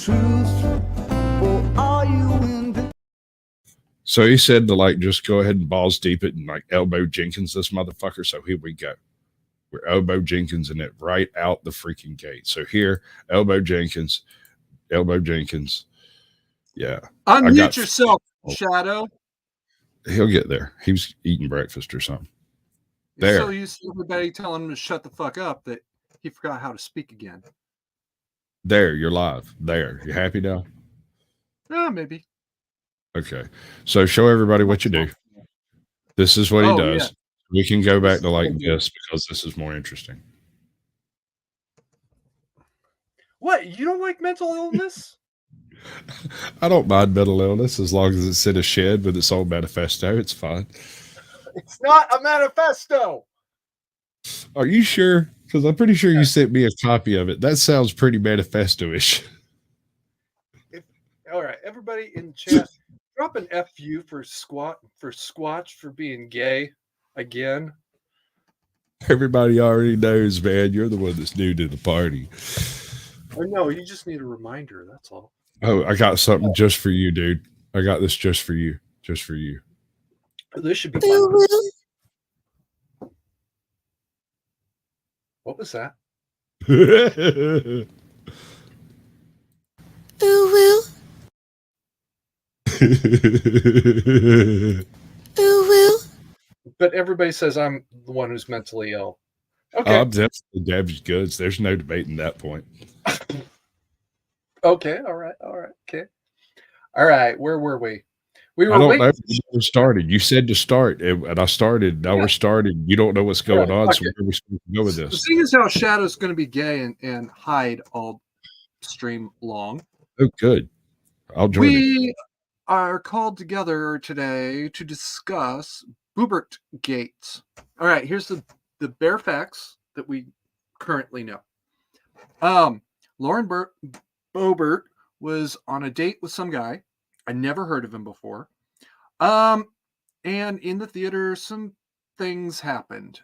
truth, or are you in? So he said to like just go ahead and balls deep it and like elbow Jenkins this motherfucker. So here we go. We're elbow Jenkins in it right out the freaking gate. So here, elbow Jenkins. Yeah. Unmute yourself, Shadow. He'll get there. He was eating breakfast or something. You're so used to everybody telling him to shut the fuck up that he forgot how to speak again. There, you're live. There. You happy now? Maybe. Okay. So show everybody what you do. This is what he does. Yeah. We can go back to like this because this is more interesting. What? You don't like mental illness? I don't mind mental illness as long as it's in a shed with its own manifesto. It's fine. It's not a manifesto. Are you sure? Because I'm pretty sure you sent me a copy of it. That sounds pretty manifesto-ish. All right, everybody in chat, drop an FU for Squatch for being gay again. Everybody already knows, man. You're the one that's new to the party. I know. You just need a reminder. That's all. Oh, I got something just for you, dude. I got this just for you. Just for you. This should be fun. What was that? But everybody says I'm the one who's mentally ill. Okay. I'm definitely damaged goods. There's no debating that point. Okay. All right. Okay. All right. Where were we? We were. I don't know. You started. You said to start, and I started. Now we're starting. You don't know what's going on. So where are we supposed to go with this? Seeing as how Shadow's going to be gay and hide all stream long. Oh, good. I'll join. We are called together today to discuss 𝙬𝙧𝙤𝙬𝙤. All right. Here's the bare facts that we currently know. Lauren Boebert was on a date with some guy. I never heard of him before. And in the theater, some things happened.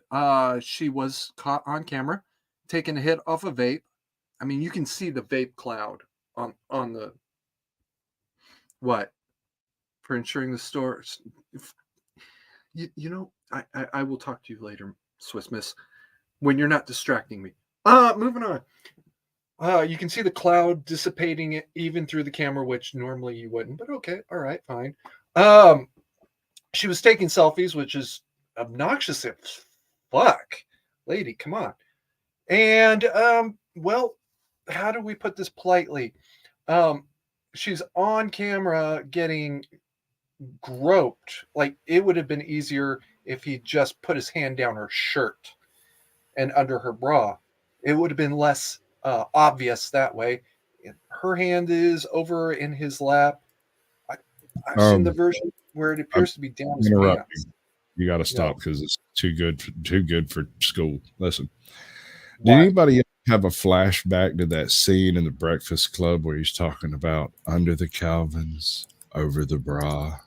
She was caught on camera, taking a hit off a vape. I mean, you can see the vape cloud on the what? For ensuring the stores. You know, I will talk to you later, Swiss Miss, when you're not distracting me. Moving on. You can see the cloud dissipating it even through the camera, which normally you wouldn't, but okay. All right, fine. She was taking selfies, which is obnoxious as fuck. Lady, come on. And, well, how do we put this politely? She's on camera getting groped. Like, it would have been easier if he just put his hand down her shirt and under her bra. It would have been less obvious that way. Her hand is over in his lap. I've seen the version where it appears to be down his pants. You got to stop because it's too good for school. Listen, did anybody have a flashback to that scene in The Breakfast Club where he's talking about under the Calvins, over the bra,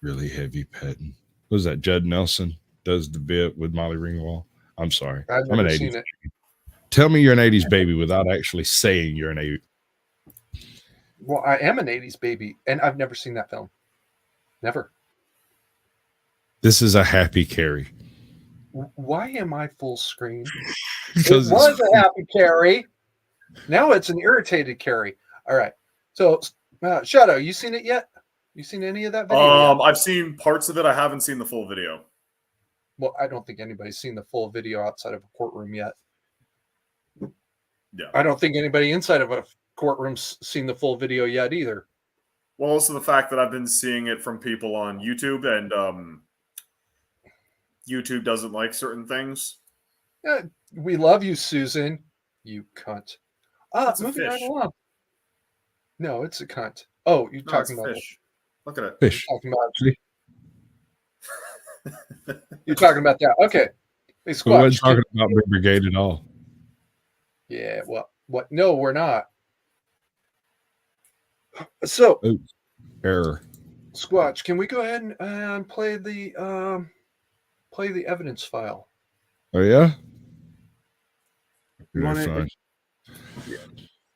really heavy petting? What was that? Judd Nelson does the bit with Molly Ringwald. I'm sorry. I'm an 80s baby. Tell me you're an 80s baby without actually saying you're an 80s. Well, I am an 80s baby, and I've never seen that film. Never. This is a happy carry. Why am I full screen? It was a happy carry. Now it's an irritated carry. All right. So, Shadow, you seen it yet? You seen any of that video? I've seen parts of it. I haven't seen the full video. Well, I don't think anybody's seen the full video outside of a courtroom yet. Yeah. I don't think anybody inside of a courtroom's seen the full video yet either. Well, also the fact that I've been seeing it from people on YouTube, and YouTube doesn't like certain things. Yeah, we love you, Susan. You cunt. Moving right along. No, it's a cunt. Oh, you're talking about fish. Look at it. Fish. You're talking about that. Okay. Hey, we weren't talking about Big Brigade at all. Yeah, well, what? No, we're not. So, error. Squatch, can we go ahead and play the evidence file? Oh yeah. You want to?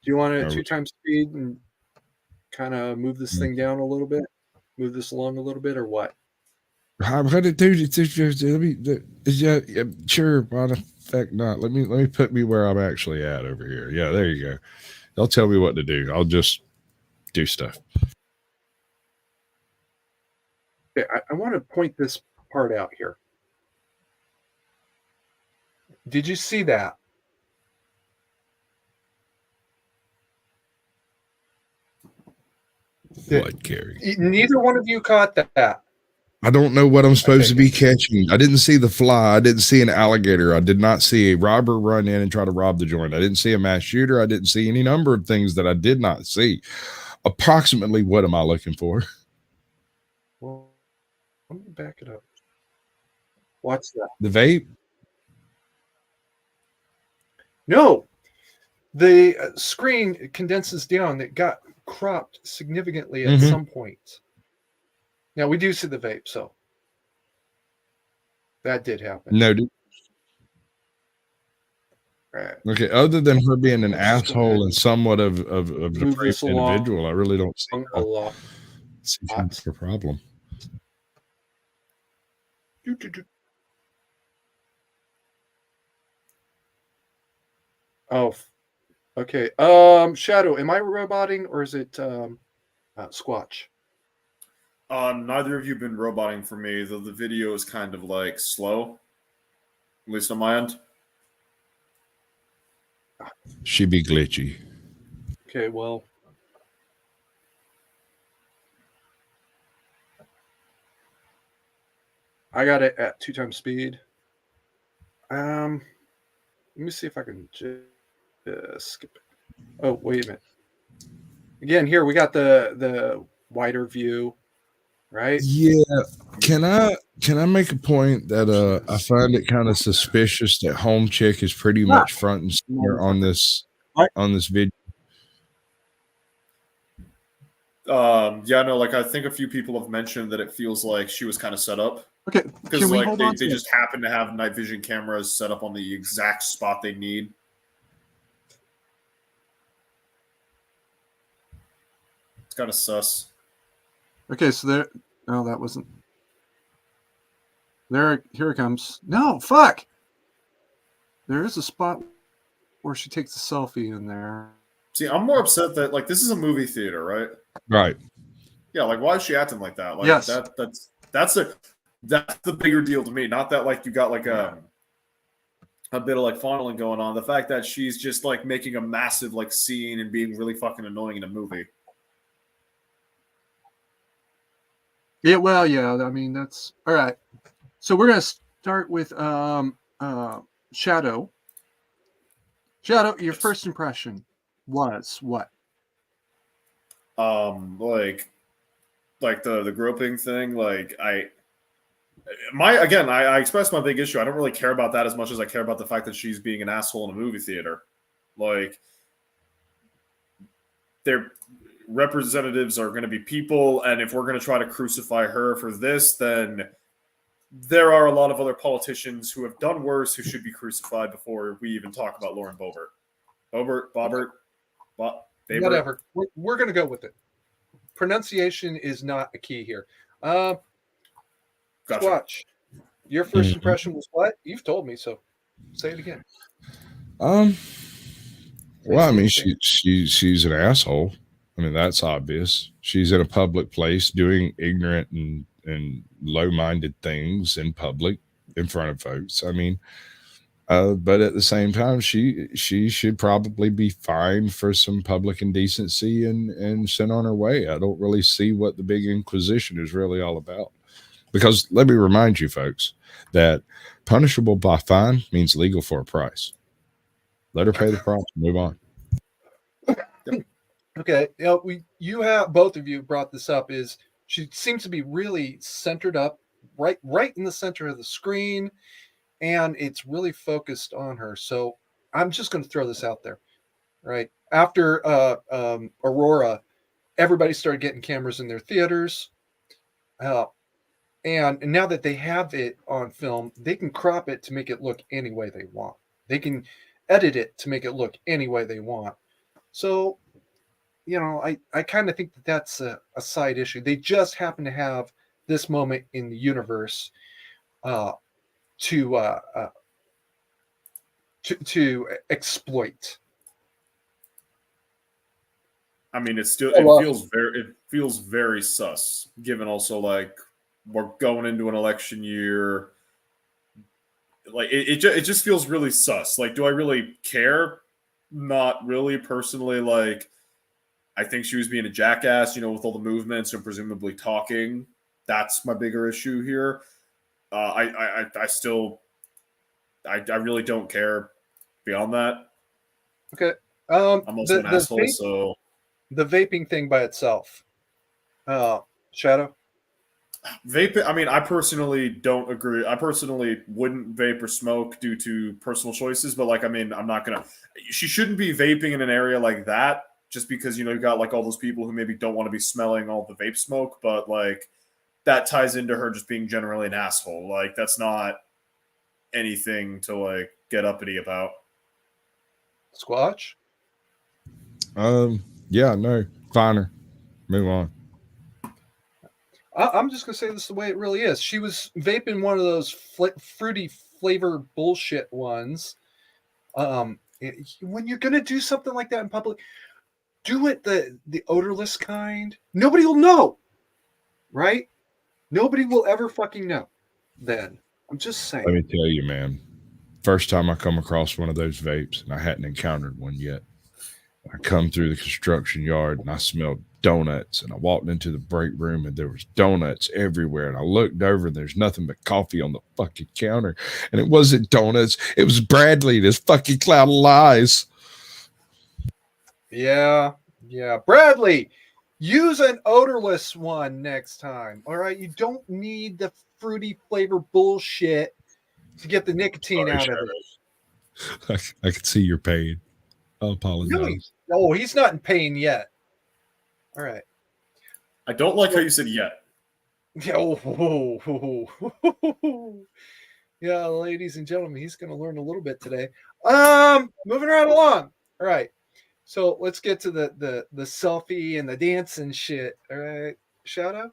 you want it Or- 2 times speed and kind of move this thing down a little bit? Move this along a little bit, or what? How about it, dude? Yeah, sure. Why the heck not? Let me put me where I'm actually at over here. Yeah, there you go. They'll tell me what to do. I'll just do stuff. Okay, I want to point this part out here. Did you see that? What, Carrie? Neither one of you caught that. I don't know what I'm supposed to be catching. I didn't see the fly. I didn't see an alligator. I did not see a robber run in and try to rob the joint. I didn't see a mass shooter. I didn't see any number of things that I did not see. Approximately what am I looking for? Well, let me back it up. Watch that. The vape? No, the screen condenses down. It got cropped significantly at some point. Now we do see the vape, so that did happen. No, dude. Right. Okay, other than her being an asshole and somewhat of a depraved individual, I really don't see a lot. a problem. Oh, okay. Shadow, am I roboting or is it Squatch? Neither of you have been roboting for me, though the video is kind of like slow, at least on my end. She be glitchy. Okay, well. I got it at 2 times speed. Let me see if I can just skip it. Oh, wait a minute. Again, here we got the wider view, right? Yeah. Can I make a point that I find it kind of suspicious that Home Chick is pretty much front and center on this video? Yeah, no, like I think a few people have mentioned that it feels like she was kind of set up. Okay, because like they just happen to have night vision cameras set up on the exact spot they need. It's kind of sus. Okay, so there. Oh, that wasn't. There, here it comes. No, fuck. There is a spot where she takes a selfie in there. See, I'm more upset that like this is a movie theater, right? Right. Yeah, like why is she acting like that? Like yes. That's the bigger deal to me. Not that like you got like a bit of like fondling going on. The fact that she's just like making a massive like scene and being really fucking annoying in a movie. Yeah, well, yeah. I mean, that's all right. So we're gonna start with Shadow. Shadow, your first impression was what? Like the groping thing. Like I expressed my big issue. I don't really care about that as much as I care about the fact that she's being an asshole in a movie theater. Like their representatives are going to be people, and if we're going to try to crucify her for this, then there are a lot of other politicians who have done worse who should be crucified before we even talk about Lauren Boebert. Boebert. Whatever. We're going to go with it. Pronunciation is not a key here. Gotcha. Squatch, your first impression was what? You've told me, so say it again. Well, I mean, she's an asshole. I mean, that's obvious. She's in a public place doing ignorant and low-minded things in public in front of folks. I mean, but at the same time, she should probably be fined for some public indecency and sent on her way. I don't really see what the big inquisition is really all about. Because let me remind you, folks, that punishable by fine means legal for a price. Let her pay the price. Move on. Okay, you have both of you brought this up. Is she seems to be really centered up, right in the center of the screen, and it's really focused on her. So I'm just going to throw this out there, right after Aurora, everybody started getting cameras in their theaters. And now that they have it on film, they can crop it to make it look any way they want. They can edit it to make it look any way they want. So, you know, I kind of think that that's a side issue. They just happen to have this moment in the universe to exploit. I mean, it feels very sus, given also like we're going into an election year. Like it just feels really sus. Like, do I really care? Not really, personally. Like, I think she was being a jackass, you know, with all the movements and presumably talking. That's my bigger issue here. I really don't care beyond that. Okay. I'm also an asshole, so the vaping thing by itself. Shadow. Vape. I mean, I personally don't agree. I personally wouldn't vape or smoke due to personal choices. But like, I mean, I'm not gonna. She shouldn't be vaping in an area like that, just because, you know, you got like all those people who maybe don't want to be smelling all the vape smoke. But like, that ties into her just being generally an asshole. Like, that's not anything to like get uppity about. Squatch. Yeah, no, finer. Move on. I'm just gonna say this the way it really is. She was vaping one of those fruity flavor bullshit ones. When you're gonna do something like that in public, do it the odorless kind. Nobody will know, right? Nobody will ever fucking know. Then I'm just saying. Let me tell you, man. First time I come across one of those vapes, and I hadn't encountered one yet. I come through the construction yard and I smelled donuts, and I walked into the break room and there was donuts everywhere, and I looked over and there's nothing but coffee on the fucking counter, and it wasn't donuts, it was Bradley, this fucking cloud of lies. Yeah, Bradley, use an odorless one next time. All right, you don't need the fruity flavor bullshit to get the nicotine out of it. I can see your pain. I'll apologize. Really? No, he's not in pain yet. All right. I don't like how you said yet. Yeah, ladies and gentlemen, he's going to learn a little bit today. Moving right along. All right. So let's get to the selfie and the dance and shit. All right. Shout out.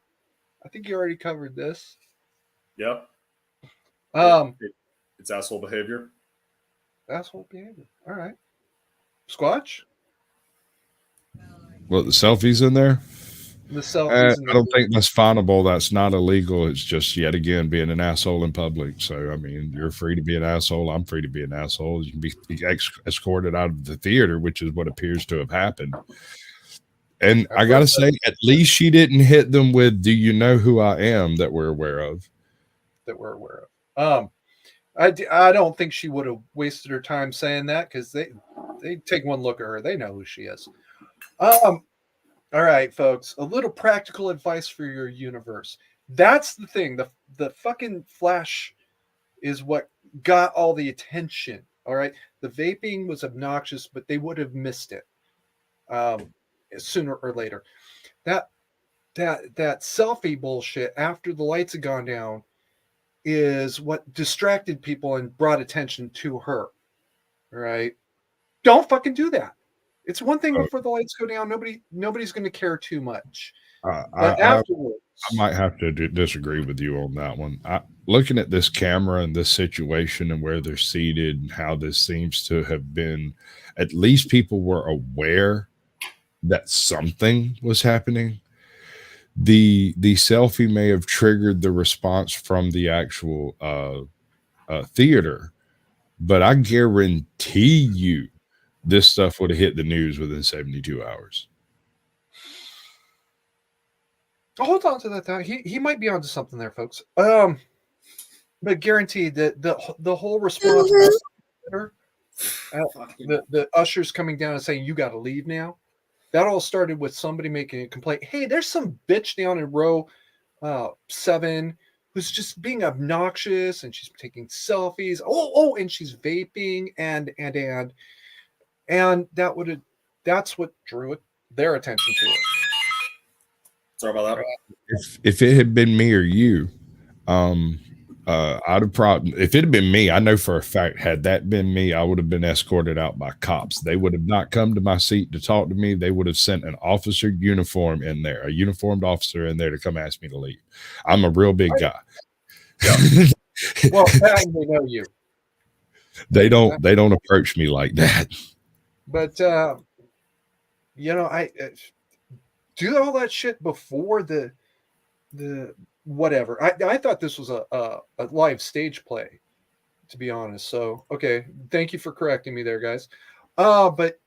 I think you already covered this. Yep. It's asshole behavior. Asshole behavior. All right. Squatch? What, the selfies in there? The selfies. I don't think that's finable. That's not illegal. It's just, yet again, being an asshole in public. So, I mean, you're free to be an asshole. I'm free to be an asshole. You can be escorted out of the theater, which is what appears to have happened. And I got to say, at least she didn't hit them with, "Do you know who I am?" that we're aware of. I don't think she would have wasted her time saying that, because they take one look at her, they know who she is. All right, folks, a little practical advice for your universe. That's the thing. The fucking flash is what got all the attention. All right, the vaping was obnoxious, but they would have missed it sooner or later. That selfie bullshit after the lights had gone down is what distracted people and brought attention to her. Right? Don't fucking do that. It's one thing before the lights go down. Nobody's going to care too much. But afterwards, I might have to disagree with you on that one. Looking at this camera and this situation and where they're seated and how this seems to have been, at least people were aware that something was happening. The selfie may have triggered the response from the actual theater, but I guarantee you this stuff would have hit the news within 72 hours. Hold on to that thought. He might be onto something there, folks. But guaranteed that the whole response, the ushers coming down and saying, "You got to leave now." That all started with somebody making a complaint. Hey, there's some bitch down in row 7 who's just being obnoxious, and she's taking selfies. Oh, and she's vaping, and that's what drew their attention to it. Sorry about that. If it had been me or you, I'd have probably, if it had been me, I know for a fact, had that been me, I would have been escorted out by cops. They would have not come to my seat to talk to me. They would have sent an officer uniform in there, a uniformed officer in there to come ask me to leave. I'm a real big guy. Yeah. Well, they know you. They don't approach me like that. But you know, I do all that shit before the whatever. I thought this was a live stage play, to be honest. So okay, thank you for correcting me there, guys. But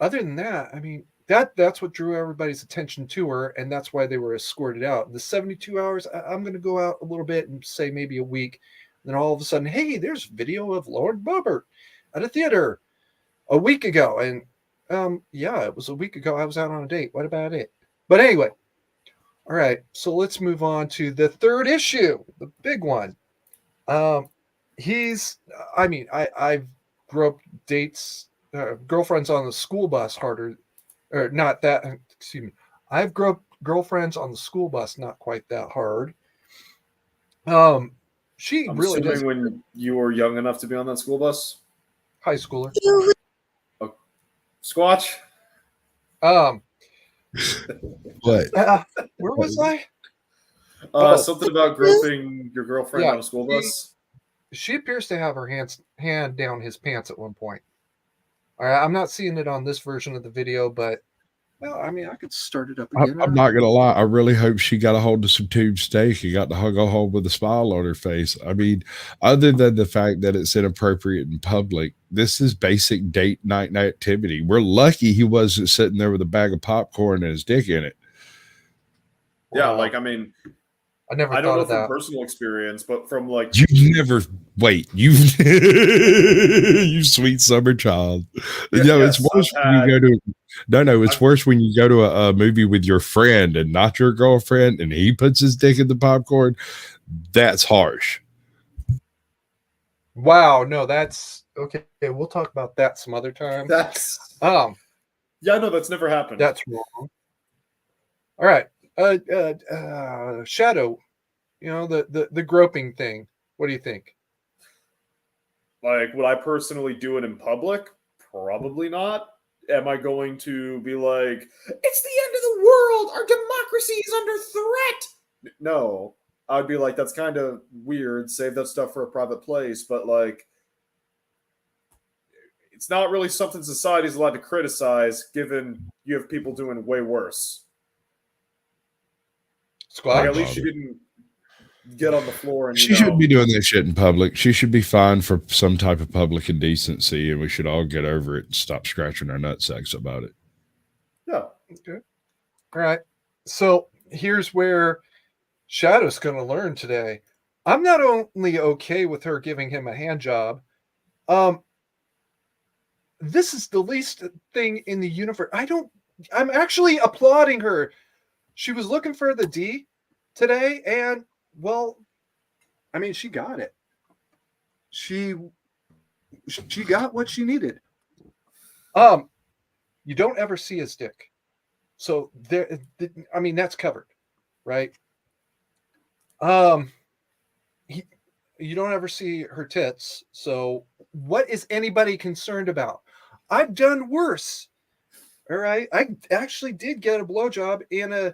other than that, I mean, that's what drew everybody's attention to her, and that's why they were escorted out. The 72 hours, I'm going to go out a little bit and say maybe a week. Then all of a sudden, hey, there's video of Lord Boebert at a theater a week ago. And yeah, it was a week ago. I was out on a date. What about it? But anyway, all right. So let's move on to the third issue, the big one. I've groped dates, girlfriends on the school bus harder, or not that, excuse me. I've groped girlfriends on the school bus, not quite that hard. She I'm really does. when you were young enough to be on that school bus? High schooler. Oh, Squatch? What? Where was I? Something about groping your girlfriend on a school bus. She appears to have her hand down his pants at one point. All right, I'm not seeing it on this version of the video, but well, I mean, I could start it up again. I'm not gonna lie. I really hope she got a hold of some tube steak and got to hug a hole with a smile on her face. I mean, other than the fact that it's inappropriate in public, this is basic date night activity. We're lucky he wasn't sitting there with a bag of popcorn and his dick in it. Yeah, like I mean, I don't know from personal experience, but from like you you sweet summer child. It's worse when you go to it's worse when you go to a movie with your friend and not your girlfriend, and he puts his dick in the popcorn. That's harsh. Wow, no, that's okay. We'll talk about that some other time. That's yeah, no, that's never happened. That's wrong. All right. Shadow, you know, the groping thing. What do you think? Like, would I personally do it in public? Probably not. Am I going to be like, it's the end of the world, our democracy is under threat? No. I'd be like, that's kind of weird. Save that stuff for a private place. But like, it's not really something society's allowed to criticize, given you have people doing way worse. Like, at least she didn't get on the floor and she shouldn't be doing that shit in public. She should be fined for some type of public indecency, and we should all get over it and stop scratching our nutsacks about it. Yeah. Okay. All right. So here's where Shadow's going to learn today. I'm not only okay with her giving him a hand job. This is the least thing in the universe. I'm actually applauding her. She was looking for the D today, and well, I mean, she got it. She got what she needed. You don't ever see his dick, so there. I mean, that's covered, right? You don't ever see her tits, so what is anybody concerned about? I've done worse. All right, I actually did get a blowjob in a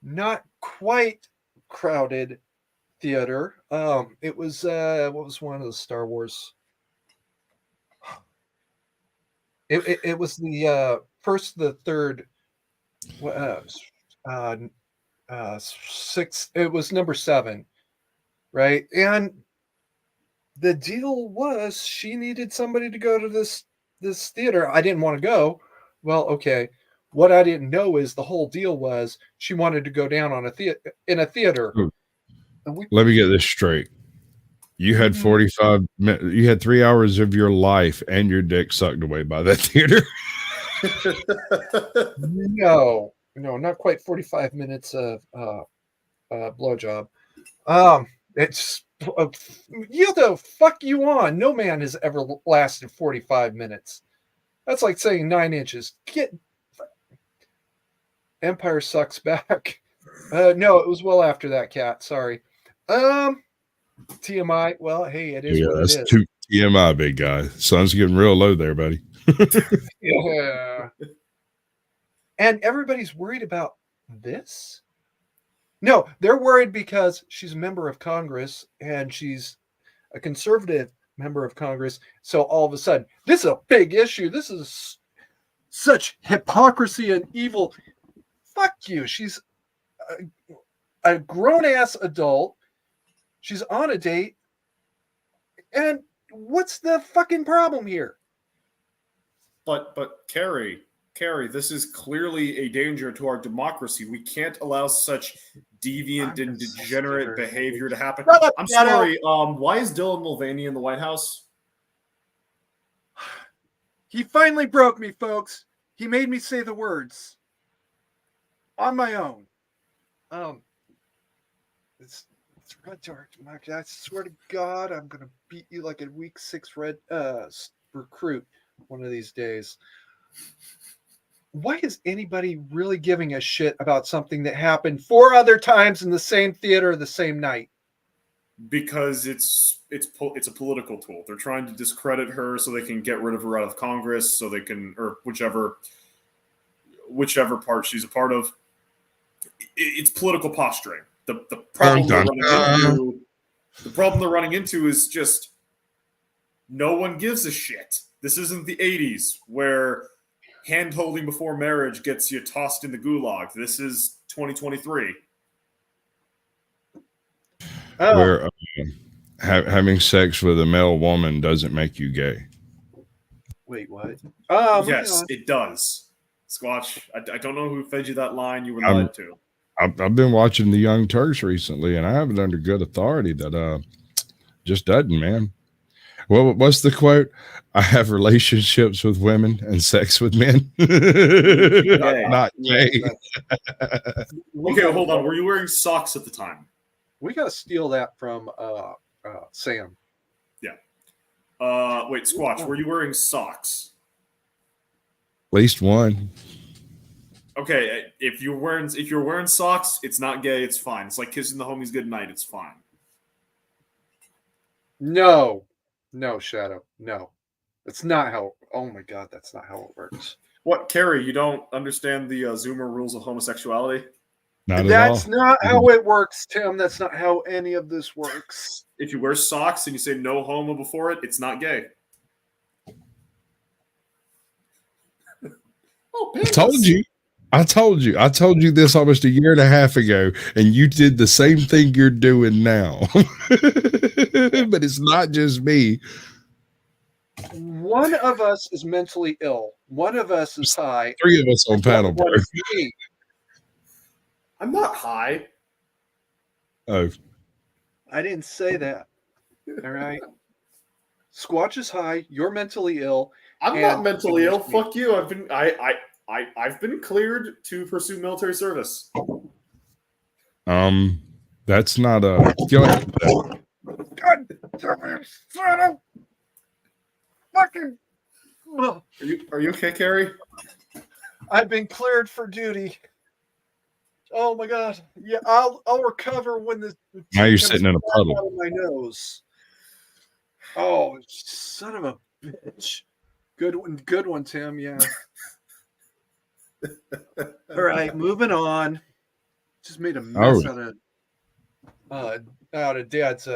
not quite crowded theater. It was what was one of the Star Wars? It was the first, the third, six. It was number 7, right? And the deal was she needed somebody to go to this theater. I didn't want to go. Well, okay. What I didn't know is the whole deal was she wanted to go down on in a theater. Let me get this straight. You had 45 minutes. You had 3 hours of your life and your dick sucked away by that theater. No, not quite 45 minutes of blowjob. It's the fuck you on. No man has ever lasted 45 minutes. That's like saying 9 inches. Empire sucks back. No, it was well after that, Cat. Sorry. TMI. Well, hey, it is Yeah, what that's it is. too TMI, big guy. Sun's getting real low there, buddy. Yeah. And everybody's worried about this? No, they're worried because she's a member of Congress and she's a conservative member of Congress. So all of a sudden, this is a big issue. This is such hypocrisy and evil. Fuck you. She's a grown-ass adult. She's on a date. And what's the fucking problem here? But Carrie, this is clearly a danger to our democracy. We can't allow such deviant and degenerate behavior to happen. I'm sorry. Why is Dylan Mulvaney in the White House? He finally broke me, folks. He made me say the words on my own. It's red dark. I swear to God, I'm gonna beat you like a week 6 red recruit one of these days. Why is anybody really giving a shit about something that happened 4 other times in the same theater the same night? Because it's a political tool. They're trying to discredit her so they can get rid of her out of Congress, so they can, or whichever part she's a part of. It's political posturing. The problem they're running into is just no one gives a shit. This isn't the 80s where hand-holding before marriage gets you tossed in the gulag. This is 2023. Where having sex with a male woman doesn't make you gay. Wait, what? Yes, it does. Squatch, I don't know who fed you that line. You were lied to. I've been watching the Young Turks recently, and I have it under good authority that just doesn't, man. Well, what's the quote? I have relationships with women and sex with men. Not gay. Okay, hold on. Were you wearing socks at the time? We got to steal that from Sam. Yeah. Wait, Squatch, were you wearing socks? At least one. Okay, if you're wearing socks, it's not gay. It's fine. It's like kissing the homies goodnight. It's fine. No, Shadow. No, that's not how. Oh my God, that's not how it works. What, Carrie? You don't understand the Zoomer rules of homosexuality? That's not how it works, Tim. That's not how any of this works. If you wear socks and you say no homo before it, it's not gay. Oh, I told you this almost 1.5 years ago, and you did the same thing you're doing now. But it's not just me. One of us is mentally ill. One of us is high. 3 of us on panel, bro. I'm not high. Oh, I didn't say that. All right. Squatch is high. You're mentally ill. I'm not mentally ill. Fuck you. I've been cleared to pursue military service. that's not a. God damn it, son of fucking. Are you okay, Carrie? I've been cleared for duty. Oh my God! Yeah, I'll recover when the. Now you're sitting in a puddle. Out of my nose. Oh, son of a bitch! Good one, Tim. Yeah. All right, moving on. Just made a mess out of Dad's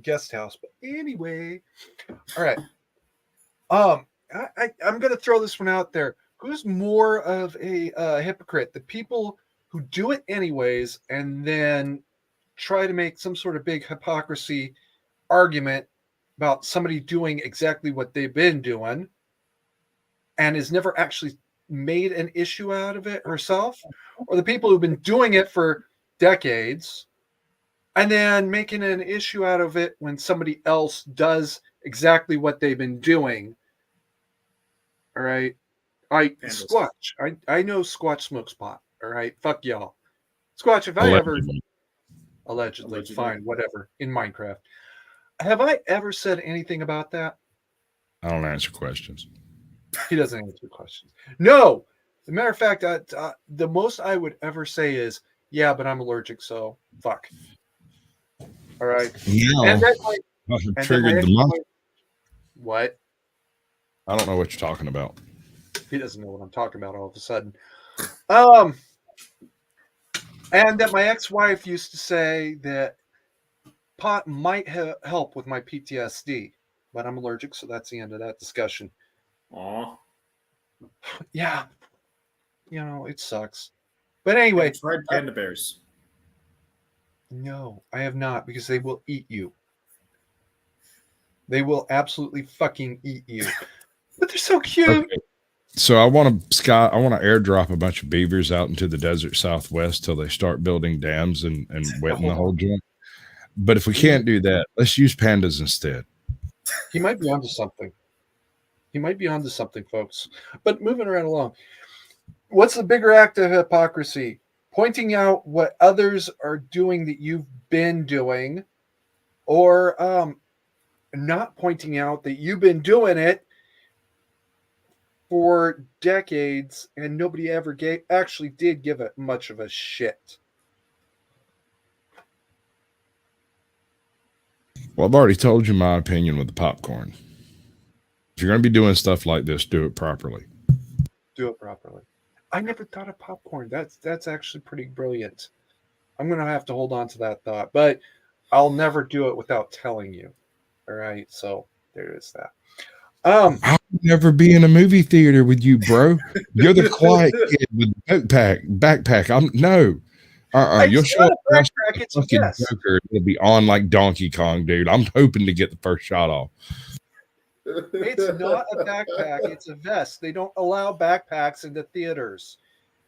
guest house, but anyway. All right. I'm gonna throw this one out there. Who's more of a hypocrite? The people who do it anyways and then try to make some sort of big hypocrisy argument about somebody doing exactly what they've been doing and has never actually made an issue out of it herself, or the people who've been doing it for decades and then making an issue out of it when somebody else does exactly what they've been doing. All right. Squatch. I know Squatch smokes pot. All right. Fuck y'all. Squatch, if I ever allegedly, fine, whatever, in Minecraft. Have I ever said anything about that? I don't answer questions. He doesn't answer questions. No. As a matter of fact, the most I would ever say is, yeah, but I'm allergic, so fuck. All right. Yeah. And then my, and then my Triggered the month. ex-wife- what? I don't know what you're talking about. He doesn't know what I'm talking about all of a sudden. And that my ex-wife used to say that pot might help with my PTSD, but I'm allergic, so that's the end of that discussion. Aw. Yeah, it sucks. But anyway, Have you tried panda bears? no, I have not, because they will eat you. They will absolutely fucking eat you. But they're so cute. Okay. So I want to airdrop a bunch of beavers out into the desert Southwest till they start building dams and wetting the whole joint. But if we can't do that, let's use pandas instead. He might be onto something. He might be onto something, folks. But moving right along, what's the bigger act of hypocrisy? Pointing out what others are doing that you've been doing, or not pointing out that you've been doing it for decades and nobody ever actually did give it much of a shit. Well, I've already told you my opinion with the popcorn. If you're going to be doing stuff like this, do it properly. Do it properly. I never thought of popcorn. That's actually pretty brilliant. I'm going to have to hold on to that thought, but I'll never do it without telling you. All right, so there is that. I'll never be in a movie theater with you, bro. You're the quiet kid with the backpack. You'll show up backpack. It's a fucking vest. Joker. It'll be on like Donkey Kong, dude. I'm hoping to get the first shot off. It's not a backpack. It's a vest. They don't allow backpacks into theaters.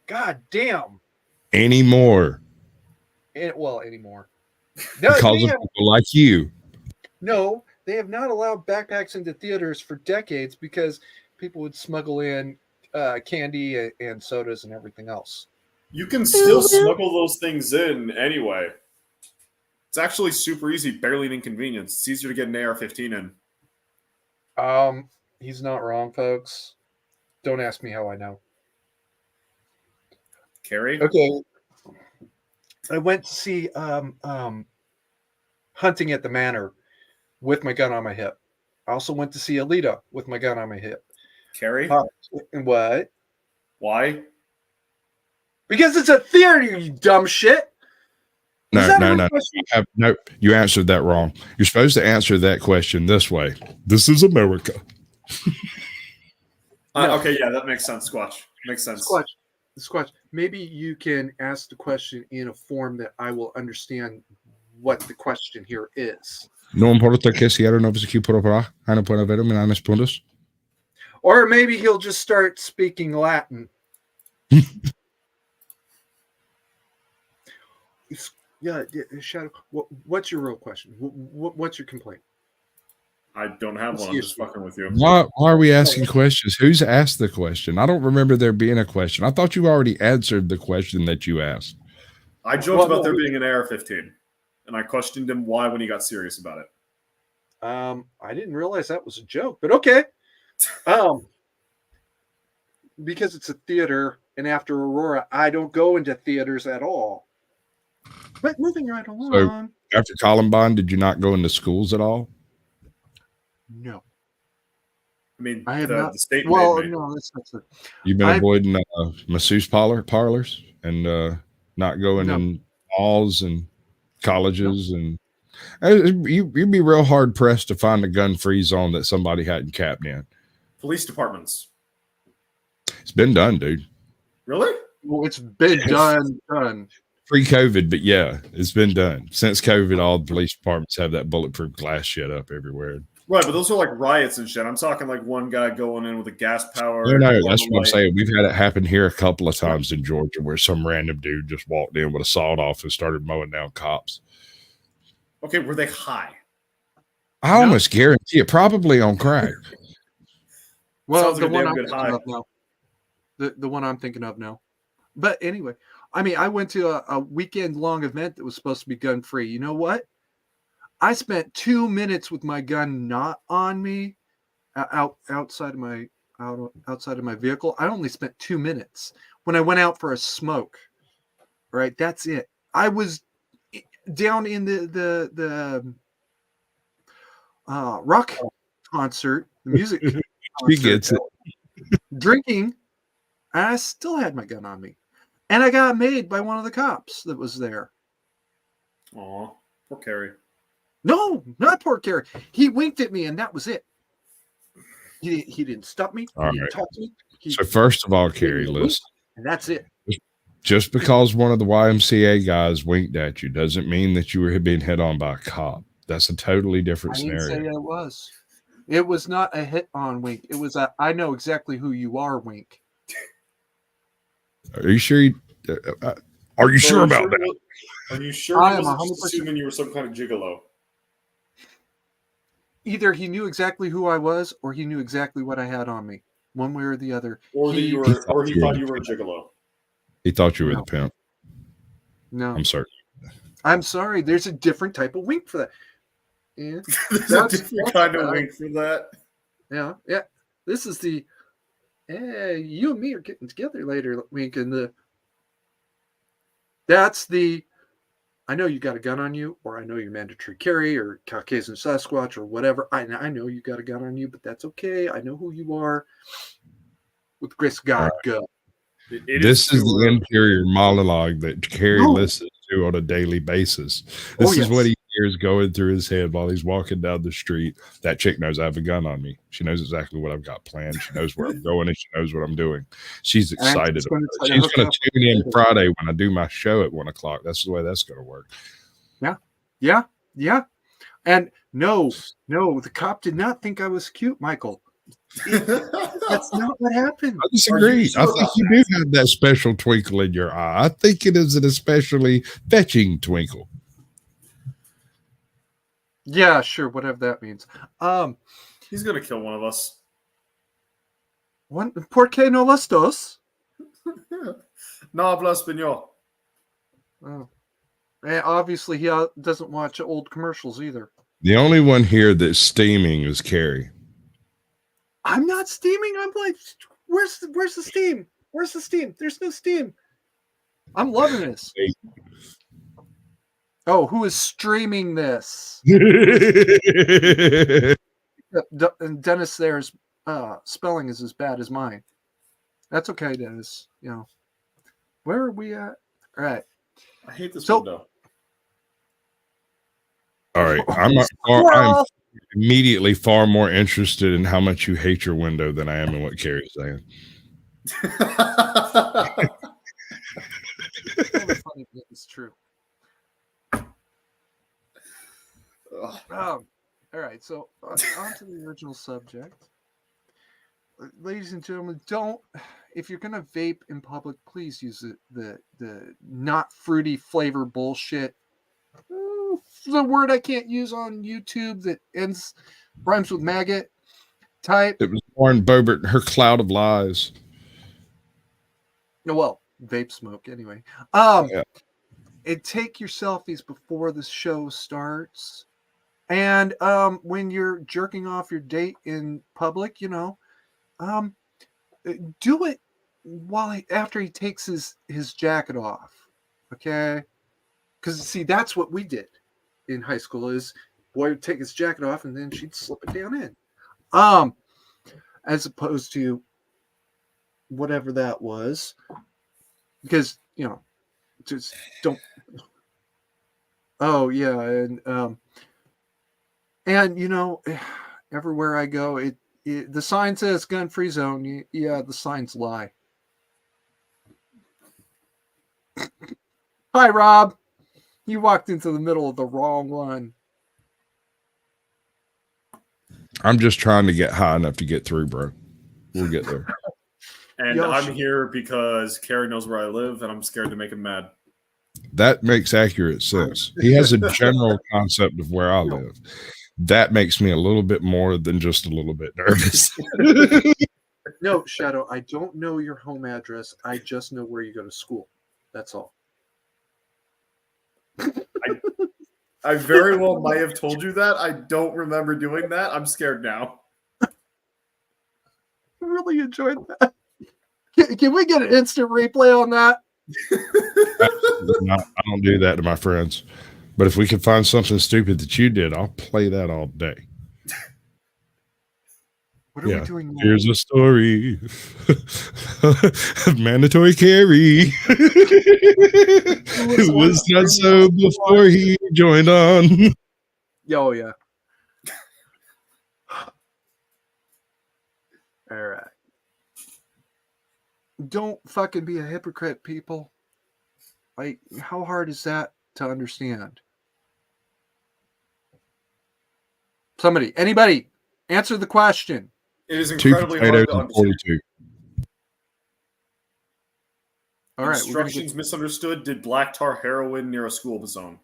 God damn. Anymore. Anymore. Because of people like you. No, they have not allowed backpacks into theaters for decades because people would smuggle in candy and sodas and everything else. You can still smuggle those things in anyway. It's actually super easy, barely an inconvenience. It's easier to get an AR-15 in. He's not wrong, folks. Don't ask me how I know. Carry? Okay. I went to see Hunting at the Manor with my gun on my hip. I also went to see Alita with my gun on my hip. Carry? What? Why? Because it's a theater, you dumb shit. No. You answered that wrong. You're supposed to answer that question this way. This is America. Okay, yeah, that makes sense, Squatch. Makes sense. Squatch, maybe you can ask the question in a form that I will understand what the question here is. No importa que si era novos aqui por operar, não pode haver menos puntos. Or maybe he'll just start speaking Latin. Yeah, Shadow. What's your real question? What's your complaint? I don't have one. I'm just fucking with you. Why are we asking questions? Who's asked the question? I don't remember there being a question. I thought you already answered the question that you asked. I joked about there being an AR-15, and I questioned him why when he got serious about it. I didn't realize that was a joke, but okay. Because it's a theater, and after Aurora, I don't go into theaters at all. But moving right along. So after Columbine, did you not go into schools at all? No. I mean, I have not. The state well, made me. no, that's not true. You've been avoiding masseuse parlors and not going in malls and colleges, and you'd be real hard pressed to find a gun-free zone that somebody hadn't capped in. Police departments. It's been done, dude. Really? Well, it's been done. Pre-COVID, but yeah, it's been done. Since COVID, all the police departments have that bulletproof glass shit up everywhere. Right, but those are like riots and shit. I'm talking like one guy going in with a gas power. No, that's what I'm saying. We've had it happen here a couple of times in Georgia where some random dude just walked in with a sawed off and started mowing down cops. Okay, were they high? I almost guarantee it. Probably on crack. Well, Sounds the like a one damn I'm good thinking high. of now. The one I'm thinking of now. But anyway, I mean, I went to a weekend-long event that was supposed to be gun-free. You know what? I spent 2 minutes with my gun not on me, outside of my vehicle. I only spent 2 minutes when I went out for a smoke. Right, that's it. I was down in the rock concert, the music He concert, gets it. drinking, and I still had my gun on me. And I got made by one of the cops that was there. Aw, poor Carrie. No, not poor Carrie. He winked at me, and that was it. He didn't stop me. All He didn't right. talk to me. So first of all, Carrie, listen. And that's it. Just because one of the YMCA guys winked at you doesn't mean that you were being hit on by a cop. That's a totally different I didn't say scenario. it was. It was not a hit on wink. It was a I know exactly who you are wink. Are you sure? Are you sure about that? Are you sure I he am wasn't 100% just assuming you were some kind of gigolo? Either he knew exactly who I was, or he knew exactly what I had on me. One way or the other. Or that you were, or he thought you were a gigolo. He thought you were No. the pimp. No, I'm sorry. I'm sorry. There's a different type of wink for that. Yeah, There's That's- a different that's kind of bad. wink for that. yeah. This is the, hey, you and me are getting together later wink, and that's the, I know you got a gun on you, or I know you're mandatory carry, or Caucasian Sasquatch, or whatever. I know you got a gun on you, but that's okay. I know who you are. With the grace of God, go. This is the interior monologue that Carrie No. listens to on a daily basis. This is yes. what he hears going through his head while he's walking down the street. That chick knows I have a gun on me. She knows exactly what I've got planned. She knows where I'm going, and she knows what I'm doing. She's excited. just gonna try to She's hook going up to tune in Friday when I do my show at 1 o'clock. That's the way that's going to work. Yeah. And no, the cop did not think I was cute, Michael. That's not what happened. I disagree. sure I think you do have that special twinkle in your eye. I think it is an especially fetching twinkle. Yeah, sure, whatever that means. He's gonna kill one of us. ¿Por qué no los dos? No habla español. Oh. And obviously, he doesn't watch old commercials either. The only one here that's steaming is Carrie. I'm not steaming. I'm like, where's the steam? Where's the steam? There's no steam. I'm loving this. Oh, who is streaming this? And Dennis there's spelling is as bad as mine. That's okay, Dennis. You know, where are we at? All right. I hate this So- window. All right. I'm immediately far more interested in how much you hate your window than I am in what Carrie's saying. It's true. Ugh. All right, so on to the original subject. Ladies and gentlemen, if you're gonna vape in public, please use the not fruity flavor bullshit. The word I can't use on YouTube that rhymes with maggot type. It was Lauren Boebert, her cloud of lies. No, well, vape smoke anyway. Yeah. And take your selfies before the show starts. And when you're jerking off your date in public, do it after he takes his jacket off. Okay? Because see, that's what we did in high school is boy would take his jacket off and then she'd slip it down in. As opposed to whatever that was. Because, just don't. Oh yeah, and everywhere I go, the sign says gun-free zone. Yeah, the signs lie. Hi, Rob. You walked into the middle of the wrong one. I'm just trying to get high enough to get through, bro. We'll get there. And I'm here because Carrie knows where I live, and I'm scared to make him mad. That makes accurate sense. He has a general concept of where I live. That makes me a little bit more than just a little bit nervous. No, Shadow, I don't know your home address. I just know where you go to school. That's all. I very well might have told you that. I don't remember doing that. I'm scared now. I really enjoyed that. Can we get an instant replay on that? I don't do that to my friends. But if we can find something stupid that you did, I'll play that all day. What are we doing now? Here's a story. Mandatory carry. It was not so before he joined on. Oh, yeah. All right. Don't fucking be a hypocrite, people. Like, how hard is that to understand? Anybody, answer the question. It is incredibly hard to understand. 42. All right. Instructions misunderstood. Did black tar heroin near a school zone?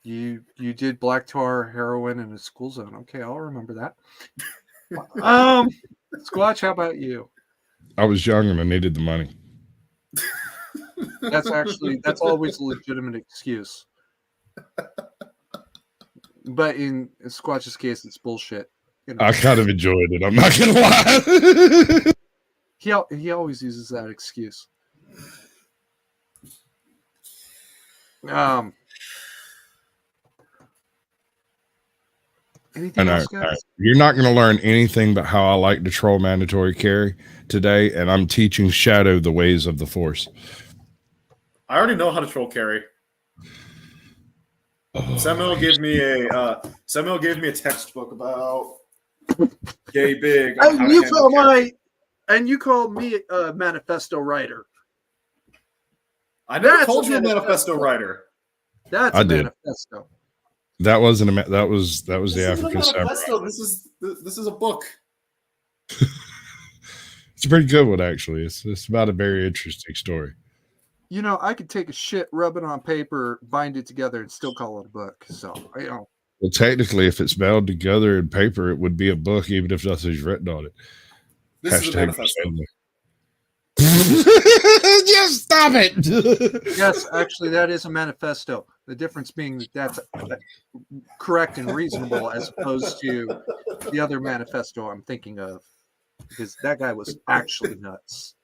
You did black tar heroin in a school zone. Okay, I'll remember that. Squatch, how about you? I was young and I needed the money. That's always a legitimate excuse. But in Squatch's case, it's bullshit. You know? I kind of enjoyed it. I'm not gonna lie. He always uses that excuse. Anything else, guys? You're not going to learn anything but how I like to troll mandatory carry today, and I'm teaching Shadow the ways of the Force. I already know how to troll carry. Samuel gave me a textbook about gay big. And you call me a manifesto writer. I never called you a manifesto writer. That's a manifesto. That wasn't a that was the African Samurai. This is a book. It's a pretty good one, actually. It's about a very interesting story. You know, I could take a shit, rub it on paper, bind it together, and still call it a book. So, Well, technically, if it's bound together in paper, it would be a book, even if nothing's written on it. This is a manifesto. Just stop it. Yes, actually, that is a manifesto. The difference being that that's correct and reasonable as opposed to the other manifesto I'm thinking of, because that guy was actually nuts.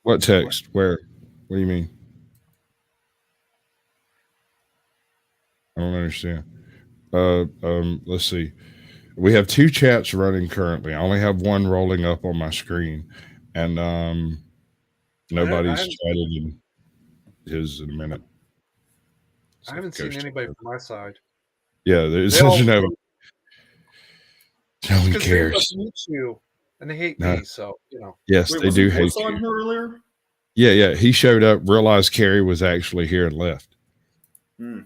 What text? Where? What do you mean? I don't understand. Let's see. We have 2 chats running currently. I only have one rolling up on my screen, and nobody's chatted in his in a minute. I haven't seen anybody from my side. Yeah, there's no one cares. They must meet you, and they hate me, so you know. Yes, they do hate you. On here earlier? Yeah. He showed up, realized Carrie was actually here, and left. Yeah.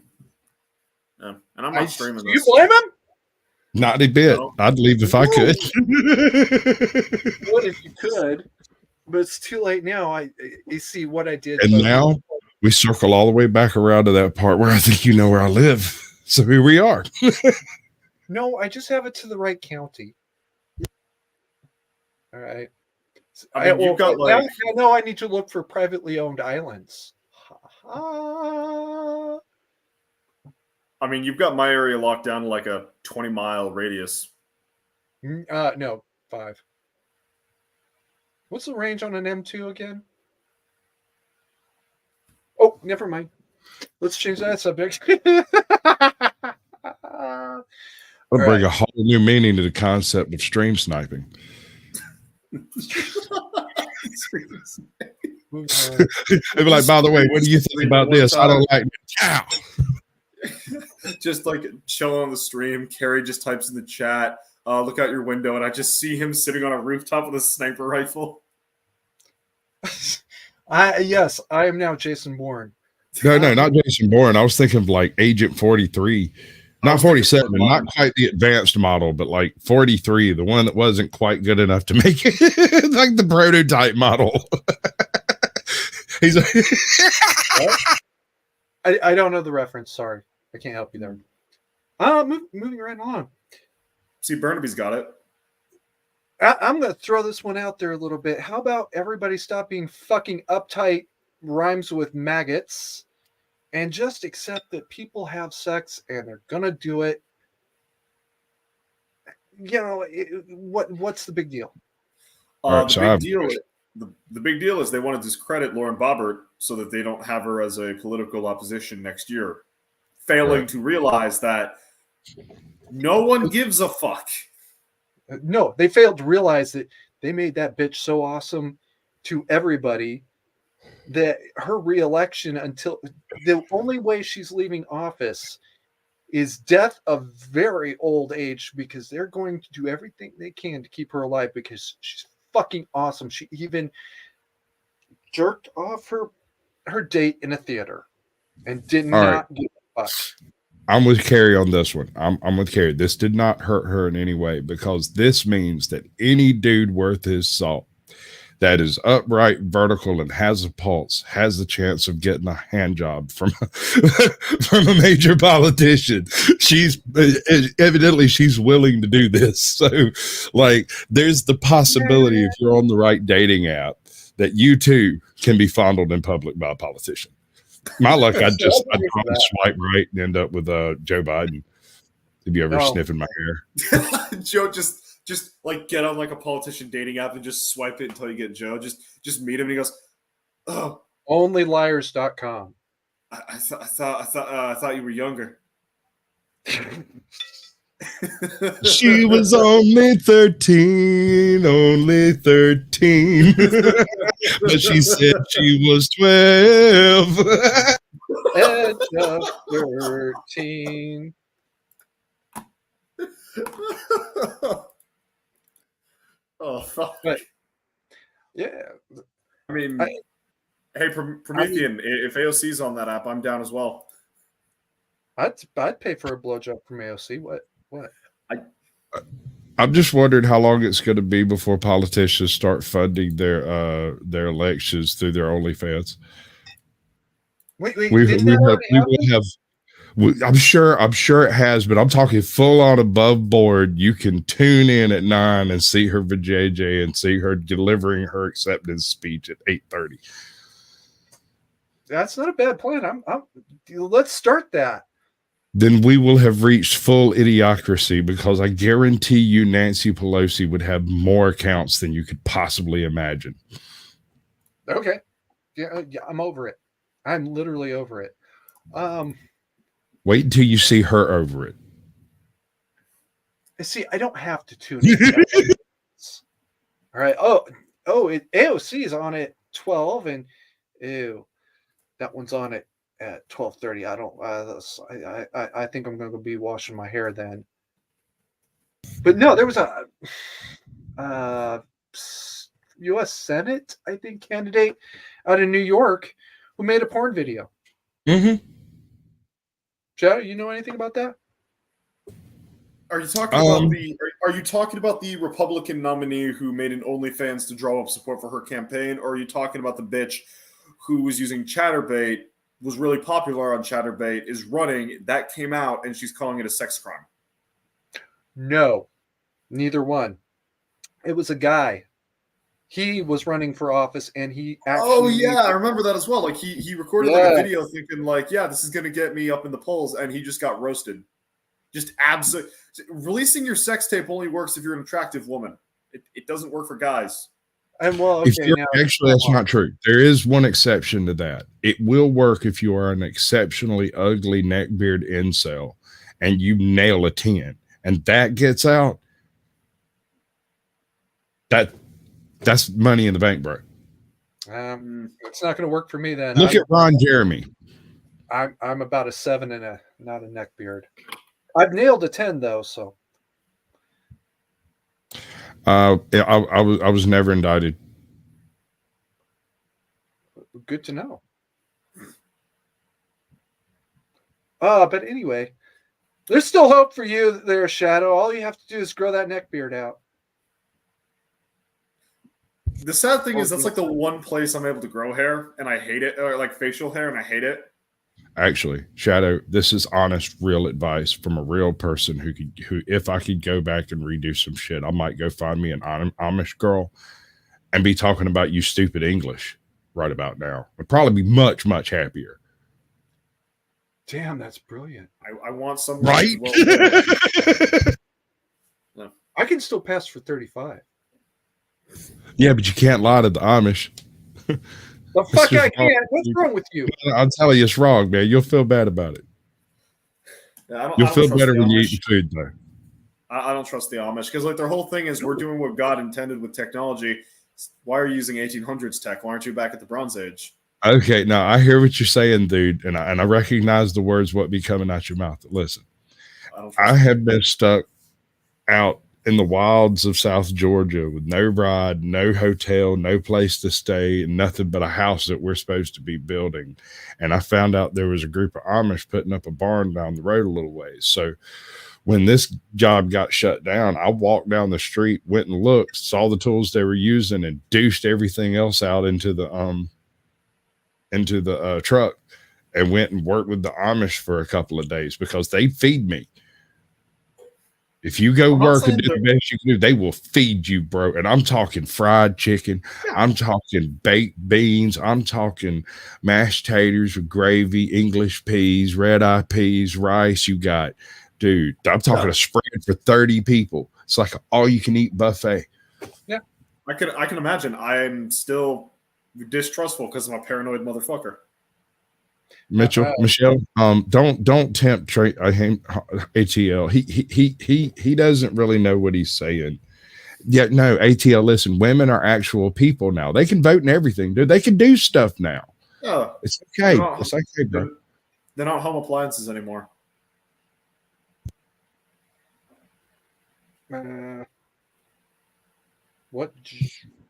And I'm not streaming this. You blame him? Not a bit. No. I'd leave if I could. What if you could? But it's too late now. You see what I did. And now we circle all the way back around to that part where I think you know where I live. So here we are. No, I just have it to the right county. All right. I mean, I need to look for privately owned islands. I mean, you've got my area locked down to like a 20-mile radius. No, 5. What's the range on an M2 again? Oh, never mind. Let's change that subject. I'll bring a whole new meaning to the concept of stream sniping. They'd be like, by the way, what do you think about this? I don't like cow. Just like chilling on the stream, Carrie just types in the chat, look out your window, and I just see him sitting on a rooftop with a sniper rifle. Yes, I am now Jason Bourne. No, not Jason Bourne. I was thinking of like Agent 43. Not 47, not quite the advanced model, but like 43, the one that wasn't quite good enough to make it like the prototype model. He's I don't know the reference. Sorry. I can't help you there. Moving right on. See, Burnaby's got it. I'm going to throw this one out there a little bit. How about everybody stop being fucking uptight, rhymes with maggots, and just accept that people have sex and they're going to do it. You know, what's the big deal? The big deal the big deal is they want to discredit Lauren Boebert so that they don't have her as a political opposition next year, failing to realize that no one gives a fuck. No, they failed to realize that they made that bitch so awesome to everybody that her reelection, until the only way she's leaving office is death of very old age, because they're going to do everything they can to keep her alive because she's fucking awesome. She even jerked off her date in a theater and did not give a fuck. I'm with Carrie on this one. I'm with Carrie. This did not hurt her in any way, because this means that any dude worth his salt that is upright, vertical, and has a pulse has the chance of getting a hand job from from a major politician. She's evidently she's willing to do this. So, like, there's the possibility, if you're on the right dating app, that you too can be fondled in public by a politician. My luck, I'd probably swipe right and end up with Joe Biden. Have you ever sniffing my hair? Joe, just like get on like a politician dating app and just swipe it until you get Joe. Just meet him and he goes, "Oh, onlyliars.com." I thought you were younger." She was only 13, but she said she was 12. Edge of 13. Oh fuck! But, yeah, I mean, hey, Promethean, if AOC's on that app, I'm down as well. I'd pay for a blowjob from AOC. What? I'm just wondering how long it's going to be before politicians start funding their elections through their OnlyFans. Wait, we will have. I'm sure it has, but I'm talking full on above board. You can tune in at 9 and see her vajayjay and see her delivering her acceptance speech at 8:30. That's not a bad plan. Let's start that. Then we will have reached full idiocracy, because I guarantee you Nancy Pelosi would have more accounts than you could possibly imagine. Okay. Yeah, I'm over it. I'm literally over it. Wait until you see her over it. See, I don't have to tune in. All right. AOC is on at 12, and that one's on at 12:30. I don't. I think I'm going to be washing my hair then. But no, there was a U.S. Senate, I think, candidate out in New York who made a porn video. Mm-hmm. Shadow, you know anything about that? Are you talking about the Republican nominee who made an OnlyFans to draw up support for her campaign, or are you talking about the bitch who was using ChatterBait, was really popular on ChatterBait, is running, that came out, and she's calling it a sex crime? No, neither one. It was a guy. He was running for office, and he actually... Oh, yeah, I remember that as well. Like, he recorded like a video thinking, like, yeah, this is going to get me up in the polls, and he just got roasted. Just absolutely... Releasing your sex tape only works if you're an attractive woman. It doesn't work for guys. And well, okay, actually, that's not true. There is one exception to that. It will work if you are an exceptionally ugly neckbeard incel, and you nail a 10, and that gets out. That's money in the bank, bro. It's not going to work for me then. Look at Ron Jeremy. I'm about a 7 and not a neckbeard. I've nailed a 10 though, so. I was never indicted. Good to know. But anyway, there's still hope for you there, Shadow. All you have to do is grow that neckbeard out. The sad thing is that's like the one place I'm able to grow hair, and I hate it, or like facial hair, and I hate it. Actually, Shadow, this is honest, real advice from a real person who if I could go back and redo some shit, I might go find me an Amish girl and be talking about you stupid English right about now. I'd probably be much, much happier. Damn, that's brilliant. I want someone right. I can still pass for 35. Yeah, but you can't lie to the Amish. The fuck just I can't. What's wrong with you? I'll tell you, it's wrong, man. You'll feel bad about it. Yeah, You'll feel trust better the when you Amish. eat food, though. I don't trust the Amish because like their whole thing is we're doing what God intended with technology. Why are you using 1800s tech? Why aren't you back at the Bronze Age? Okay, now I hear what you're saying, dude, and I recognize the words what be coming out your mouth. Listen, I have been stuck out in the wilds of South Georgia with no ride, no hotel, no place to stay, and nothing but a house that we're supposed to be building. And I found out there was a group of Amish putting up a barn down the road a little ways. So when this job got shut down, I walked down the street, went and looked, saw the tools they were using, and douched everything else out into the truck, and went and worked with the Amish for a couple of days because they feed me. If you go work and do the best you can do, they will feed you, bro. And I'm talking fried chicken. Yeah. I'm talking baked beans. I'm talking mashed taters with gravy, English peas, red-eye peas, rice. You got, dude, I'm talking a spread for 30 people. It's like an all-you-can-eat buffet. Yeah. I can imagine. I'm still distrustful because I'm a paranoid motherfucker. Michelle, don't tempt ATL. He doesn't really know what he's saying. Yeah, no, ATL, listen, women are actual people now. They can vote and everything, dude. They can do stuff now. Oh, it's okay. It's okay, bro. They're not home appliances anymore. What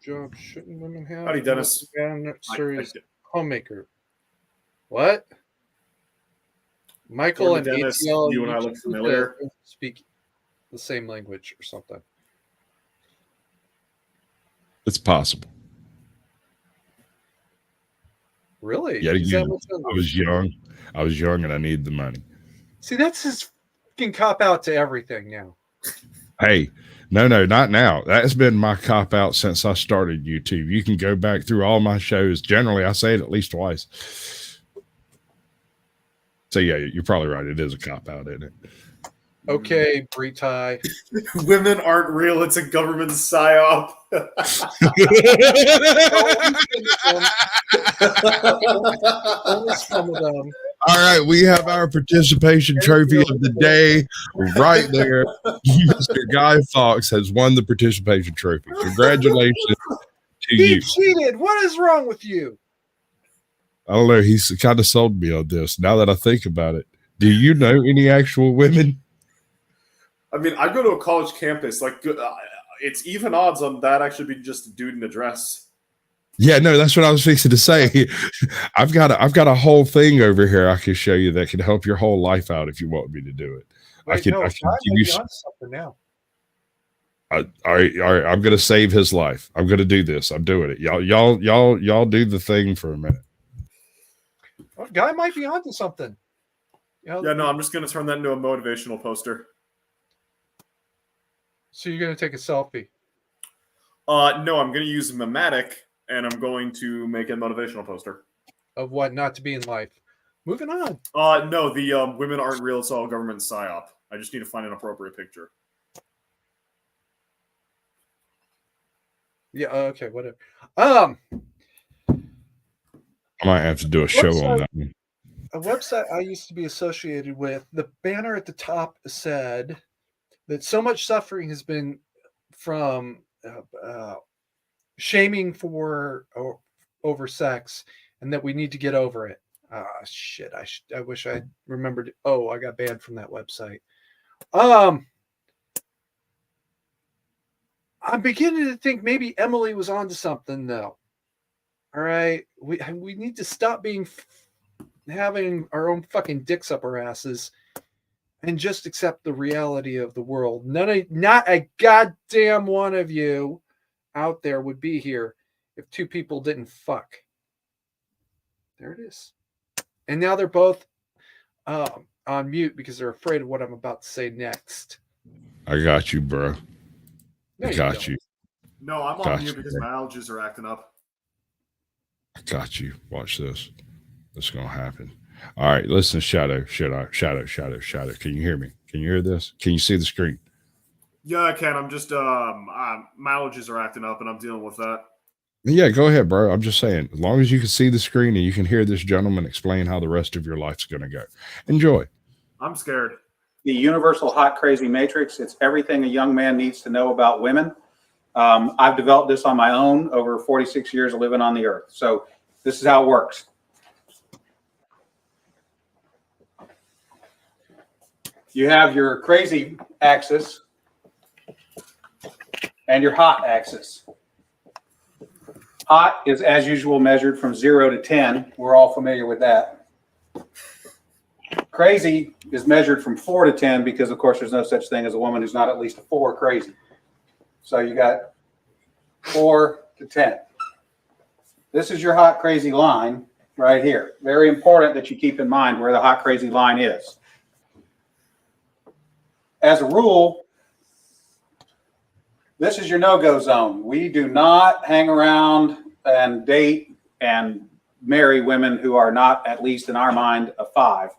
job shouldn't women have? Howdy, Dennis. Serious homemaker. What? Michael and Dennis, ATL, you and I look familiar. Speak the same language or something. It's possible. Really? Yeah, again, I was young. And I needed the money. See, that's his fucking cop out to everything now. Hey, no, not now. That's been my cop out since I started YouTube. You can go back through all my shows. Generally, I say it at least twice. So yeah, you're probably right. It is a cop out, isn't it? Okay, Britai. Women aren't real. It's a government psyop. All right, we have our participation trophy of the day right there. Mr. Guy Fawkes has won the participation trophy. Congratulations to you. He cheated. What is wrong with you? I don't know. He's kind of sold me on this. Now that I think about it, do you know any actual women? I mean, I go to a college campus. Like, it's even odds on that actually being just a dude in a dress. Yeah, no, that's what I was fixing to say. I've got a whole thing over here I can show you that can help your whole life out if you want me to do it. Wait, I can give you something now. All right. I'm gonna save his life. I'm gonna do this. I'm doing it. Y'all do the thing for a minute. Well, Guy might be onto something. Yeah, no, I'm just gonna turn that into a motivational poster. So you're gonna take a selfie? No, I'm gonna use Mematic, and I'm going to make a motivational poster. Of what not to be in life. Moving on. No, the women aren't real. It's all government psyop. I just need to find an appropriate picture. Yeah. Okay. Whatever. I might have to do a show on that one. A website I used to be associated with, the banner at the top said that so much suffering has been from shaming for over sex, and that we need to get over it. Shit. I wish I remembered. Oh, I got banned from that website. I'm beginning to think maybe Emily was onto something, though. All right, we need to stop having our own fucking dicks up our asses and just accept the reality of the world. Not a goddamn one of you out there would be here if two people didn't fuck. There it is. And now they're both on mute because they're afraid of what I'm about to say next. I got you, bro. No, I got you. No, I'm on mute because my allergies are acting up. I got you. Watch this. It's going to happen. All right, listen, Shadow. Can you hear me? Can you hear this? Can you see the screen? Yeah, I can. I'm just my allergies are acting up, and I'm dealing with that. Yeah, go ahead, bro. I'm just saying, as long as you can see the screen and you can hear this gentleman explain how the rest of your life's going to go, enjoy. I'm scared. The universal hot crazy matrix. It's everything a young man needs to know about women. I've developed this on my own over 46 years of living on the earth. So this is how it works. You have your crazy axis and your hot axis. Hot is, as usual, measured from 0 to 10. We're all familiar with that. Crazy is measured from 4 to 10 because, of course, there's no such thing as a woman who's not at least a 4 crazy. So you got 4 to 10. This is your hot crazy line right here. Very important that you keep in mind where the hot crazy line is. As a rule, this is your no-go zone. We do not hang around and date and marry women who are not, at least in our mind, a 5.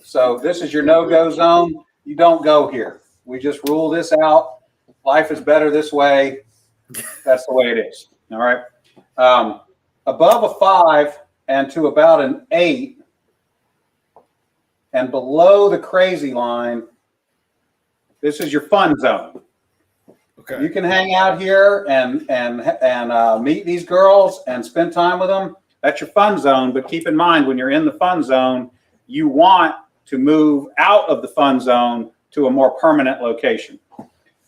So this is your no-go zone. You don't go here. We just rule this out. Life is better this way. That's the way it is. All right. Above a 5 and to about an 8 and below the crazy line, this is your fun zone. Okay. You can hang out here and meet these girls and spend time with them. That's your fun zone. But keep in mind, when you're in the fun zone, you want to move out of the fun zone to a more permanent location.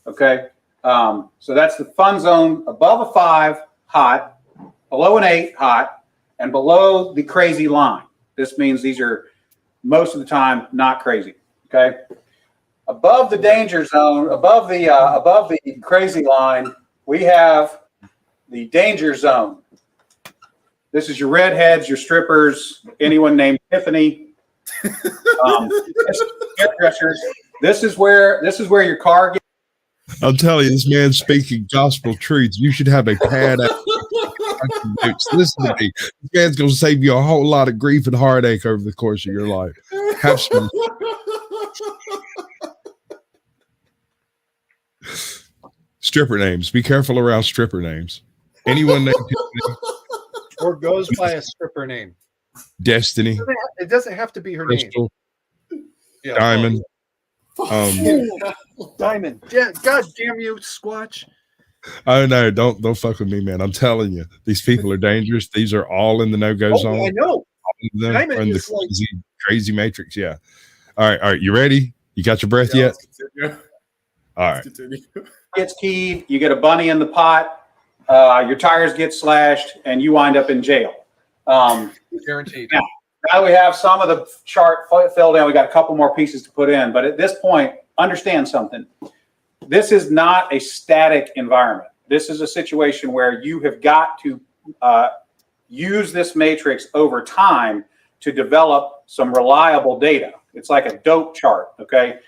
Okay. So that's the fun zone above a 5, hot, below an 8, hot, and below the crazy line. This means these are most of the time not crazy. Okay. Above the danger zone, above the crazy line, we have the danger zone. This is your redheads, your strippers, anyone named Tiffany, hairdressers. This is where your car gets. I'm telling you, this man's speaking gospel truths. You should have a pad. Listen to me. This man's going to save you a whole lot of grief and heartache over the course of your life. Have some. Stripper names. Be careful around stripper names. Anyone named Or goes by a stripper name. Destiny. It doesn't have to be her Crystal, name. Yeah, Diamond. Diamond. Yeah, God damn you, Squatch. Oh no, don't fuck with me, man. I'm telling you, these people are dangerous. These are all in the no-go zone. I know. All of them Diamond are in the is like- crazy matrix. Yeah. All right. You ready? You got your breath yet? All right. Gets keyed, you get a bunny in the pot, your tires get slashed, and you wind up in jail. Guaranteed. Now we have some of the chart filled in. We got a couple more pieces to put in, but at this point, understand something. This is not a static environment. This is a situation where you have got to use this matrix over time to develop some reliable data. It's like a dope chart, okay?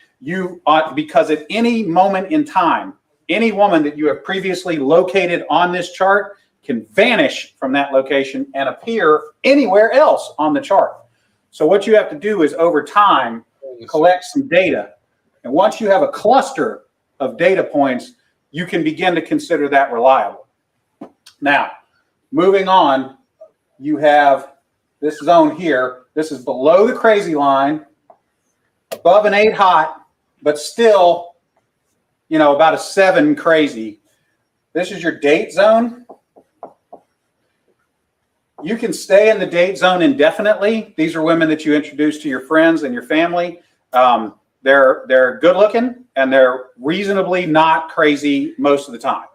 Because at any moment in time, any woman that you have previously located on this chart can vanish from that location and appear anywhere else on the chart. So what you have to do is over time, collect some data. And once you have a cluster of data points, you can begin to consider that reliable. Now, moving on, you have this zone here. This is below the crazy line, above an 8 hot, but still, about a 7 crazy. This is your date zone. You can stay in the date zone indefinitely. These are women that you introduce to your friends and your family. They're good looking and they're reasonably not crazy most of the time.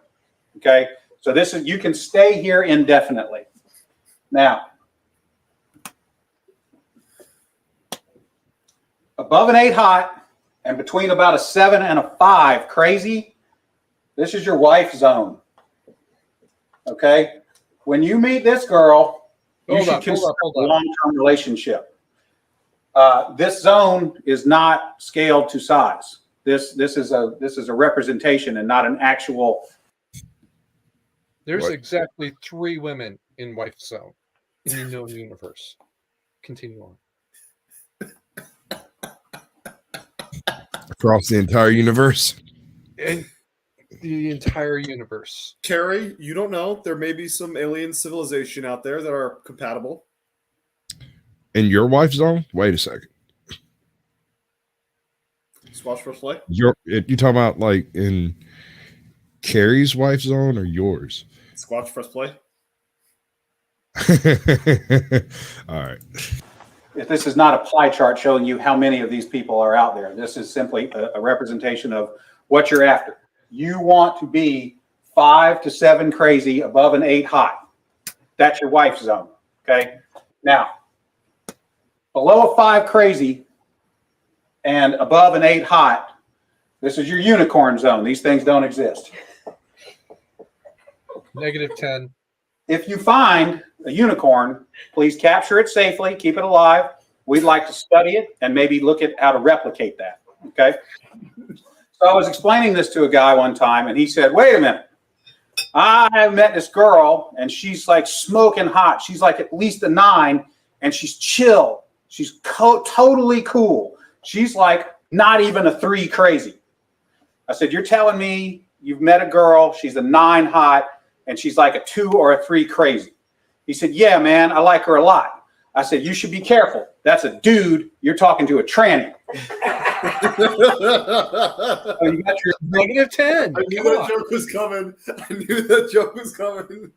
Okay, so you can stay here indefinitely. Now, above an 8 hot and between about a 7 and a 5 crazy, this is your wife zone. Okay, when you meet this girl, you should consider a long-term relationship. This zone is not scaled to size. This is a representation and not an actual. There's exactly 3 women in wife zone in the known universe. Continue on. Across the entire universe. in the entire universe. Carrie, you don't know. There may be some alien civilization out there that are compatible. In your wife's zone? Wait a second. Squash Press Play? You talking about like in Carrie's wife's zone or yours? Squash Press Play? All right. If this is not a pie chart showing you how many of these people are out there, this is simply a representation of what you're after. You want to be 5 to 7 crazy, above an 8 hot. That's your wife's zone. Okay. Now, below a 5 crazy and above an 8 hot, this is your unicorn zone. These things don't exist. -10. If you find a unicorn, please capture it safely, keep it alive. We'd like to study it and maybe look at how to replicate that. Okay. So I was explaining this to a guy one time, and he said, wait a minute. I met this girl, and she's like smoking hot. She's like at least a 9, and she's chill. She's totally cool. She's like not even a 3 crazy. I said, you're telling me you've met a girl, she's a 9 hot, and she's like a 2 or a 3 crazy? He said, yeah, man, I like her a lot. I said, you should be careful. That's a dude. You're talking to a tranny. Oh, you got your -10. I knew that joke was coming. I knew that joke was coming.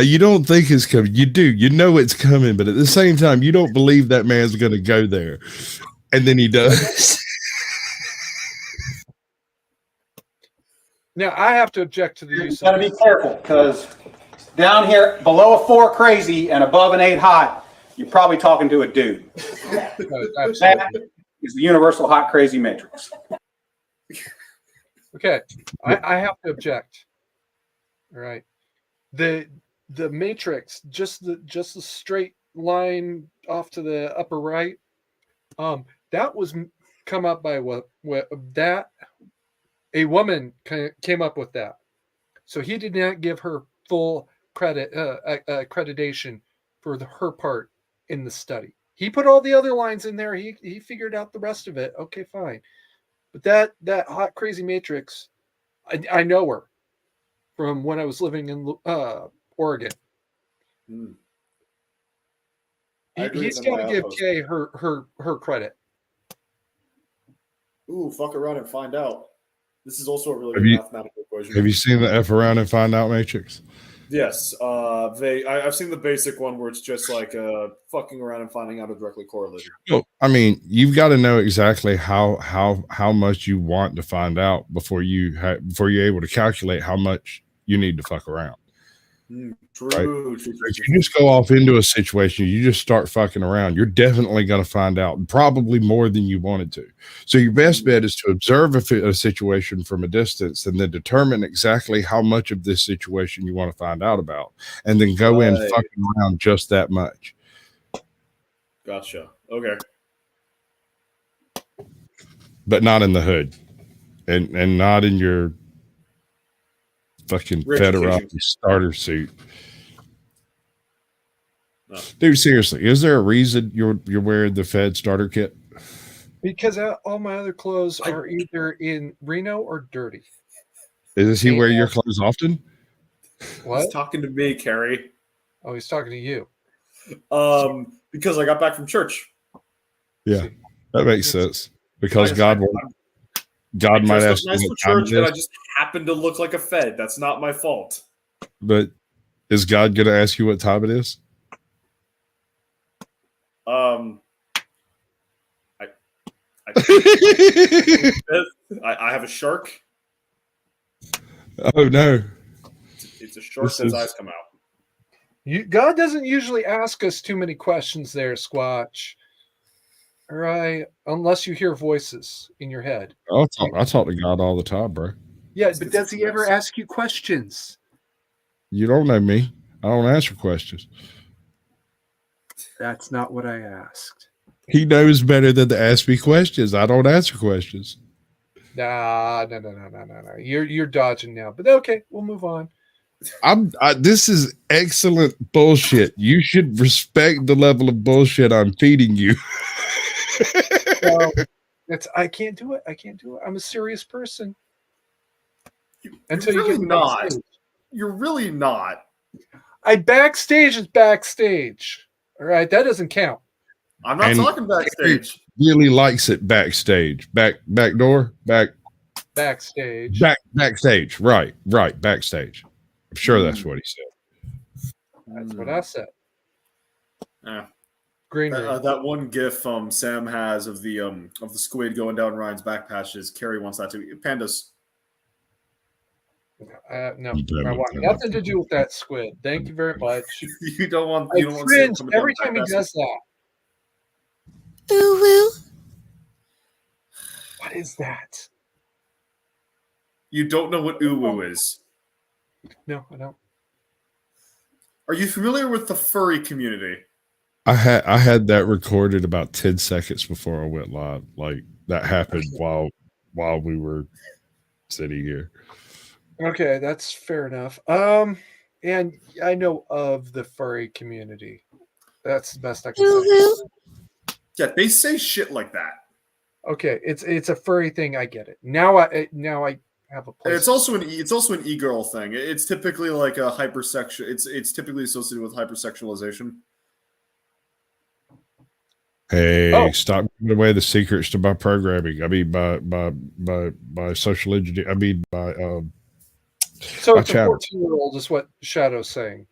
You don't think it's coming. You do. You know it's coming, but at the same time, you don't believe that man's going to go there. And then he does. Now, I have to object to the You use got to of be careful, because down here below a 4 crazy and above an 8 hot, you're probably talking to a dude. That is the universal hot crazy matrix. Okay, I have to object. All right, the matrix, just the straight line off to the upper right, that was come up by what that a woman came up with that. So he did not give her full credit accreditation for her part in the study. He put all the other lines in there. He figured out the rest of it. Okay, fine. But that hot crazy matrix, I know her from when I was living in Oregon. He's got to give Kay her credit. Ooh, fuck around and find out. This is also a really good mathematical equation. Have you seen the F around and find out matrix? Yes. I've seen the basic one where it's just like fucking around and finding out are directly correlated. Well, I mean, you've got to know exactly how much you want to find out before you're able to calculate how much you need to fuck around. True, right? true. If you just go off into a situation, you just start fucking around, you're definitely going to find out probably more than you wanted to. So your best bet is to observe a situation from a distance and then determine exactly how much of this situation you want to find out about, and then go in fucking around just that much. Gotcha. Okay. But not in the hood, and not in your fucking Federati starter suit. No. Dude, seriously, is there a reason you're wearing the Fed starter kit? Because all my other clothes are either in Reno or dirty. Does he wear your clothes often? What? He's talking to me, Carrie. Oh, he's talking to you. Because I got back from church. Yeah, that makes sense. Because God might ask nice for church, and I just happen to look like a Fed. That's not my fault. But is God going to ask you what time it is? I have a shark. Oh no! It's a shark that's eyes come out. God doesn't usually ask us too many questions there, Squatch. All right, unless you hear voices in your head. I talk to God all the time, bro. Yeah, but does he ever ask you questions? You don't know me. I don't answer questions. That's not what I asked. He knows better than to ask me questions. I don't answer questions. No. You're dodging now. But okay, we'll move on. This is excellent bullshit. You should respect the level of bullshit I'm feeding you. I can't do it. I can't do it. I'm a serious person. You're really not. You're really not. Backstage is backstage. All right, that doesn't count. I'm not talking backstage. Really likes it backstage. Backstage. Right. Backstage. I'm sure that's what he said. That's what I said. Yeah. Green that one GIF Sam has of the squid going down Ryan's back patches. Carrie wants that too. Pandas. No, I want nothing to do with that squid. Thank you very much. You don't want. I cringe every time he does that. What is that? You don't know what uwu is? No, I don't. Are you familiar with the furry community? I had that recorded about 10 seconds before I went live. Like that happened while we were sitting here. Okay, that's fair enough. And I know of the furry community. That's the best I can say. Yeah, they say shit like that. Okay, it's a furry thing. I get it. Now I have a place. It's also an e-girl thing. It's typically like a hypersexual. It's typically associated with hypersexualization. Hey, stop giving away the secrets to my programming. I mean, by social engineering. I mean, by So it's a 14-year-old is what Shadow's saying.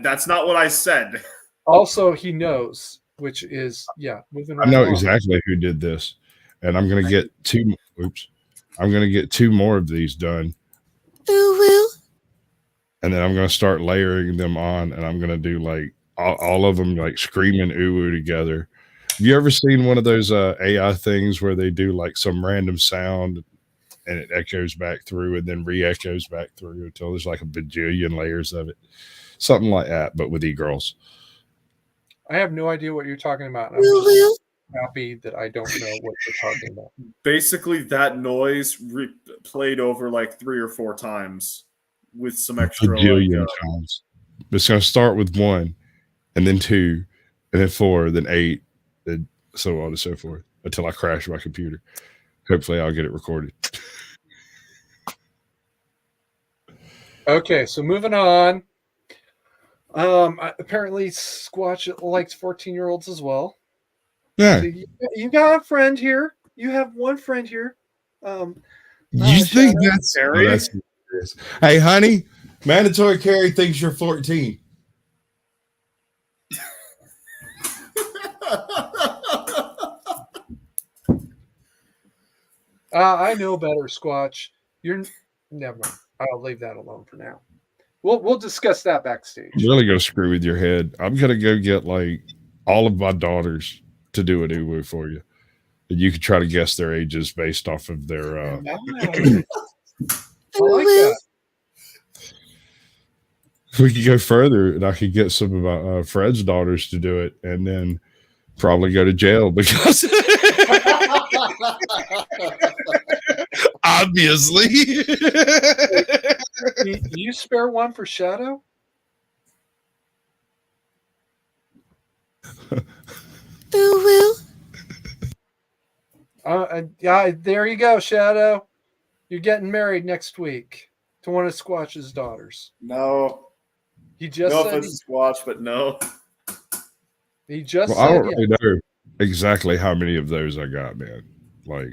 That's not what I said. Also, he knows, which is moving right I know along. exactly who did this, and I'm gonna get two. Oops, I'm gonna get 2 more of these done. And then I'm gonna start layering them on, and I'm gonna do like all of them like screaming uwu together. Have you ever seen one of those AI things where they do like some random sound and it echoes back through and then re-echoes back through until there's like a bajillion layers of it? Something like that, but with e-girls. I have no idea what you're talking about. I'm just happy that I don't know what you're talking about. Basically, that noise played over like 3 or 4 times with some extra times. It's going to start with 1, and then 2, and then 4, then 8, and so on and so forth until I crash my computer. Hopefully, I'll get it recorded. Okay, so moving on. Apparently, Squatch likes 14-year-olds as well. Yeah, so you got a friend here. You have one friend here. You think that's serious? Hey, honey, mandatory carry thinks you're 14. I know better, Squatch. You're never mind. I'll leave that alone for now. We'll discuss that backstage. I'm really gonna screw with your head. I'm gonna go get like all of my daughters to do an uwu for you, and you can try to guess their ages based off of their. I like that. We could go further, and I could get some of my Fred's daughters to do it, and then probably go to jail because obviously. You spare one for Shadow? Yeah, there you go, Shadow. You're getting married next week to one of Squatch's daughters. No. He just no said offense, Squatch, but no. He just I don't said really know exactly how many of those I got, man. Like,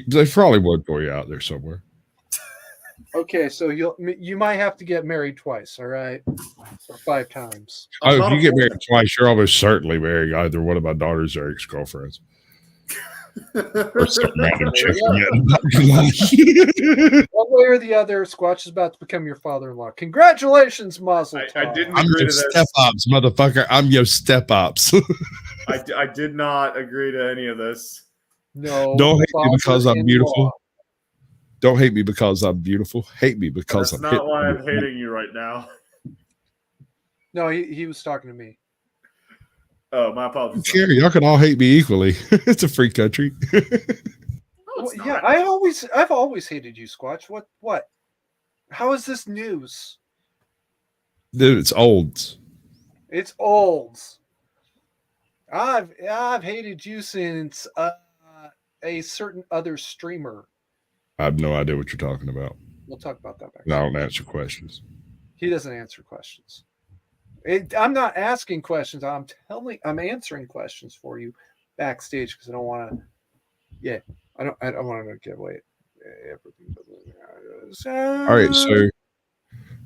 there's probably one for you out there somewhere. Okay, so you might have to get married twice, all right? Or 5 times. Oh, if you get married twice, you're almost certainly marrying either one of my daughters or ex-girlfriends. Or some random chick. One way or the other, Squatch is about to become your father-in-law. Congratulations, Mazel tov. I didn't I'm agree your to this. step-ops, motherfucker. I'm your step-ops. I did not agree to any of this. No. Don't hate me because I'm father-in-law. beautiful. Don't hate me because I'm beautiful. Hate me because That's I'm not why I'm hating you right now. No, he was talking to me. Oh, my apologies. Carrie, y'all can all hate me equally. It's a free country. No, Well, it's yeah, not. I've always hated you, Squatch. What? How is this news? Dude, it's old. It's old. I've hated you since a certain other streamer. I have no idea what you're talking about. We'll talk about that back. I don't answer questions. He doesn't answer questions. I'm not asking questions. I'm answering questions for you backstage because I don't want to. Yeah, I don't want to give away everything. All right, so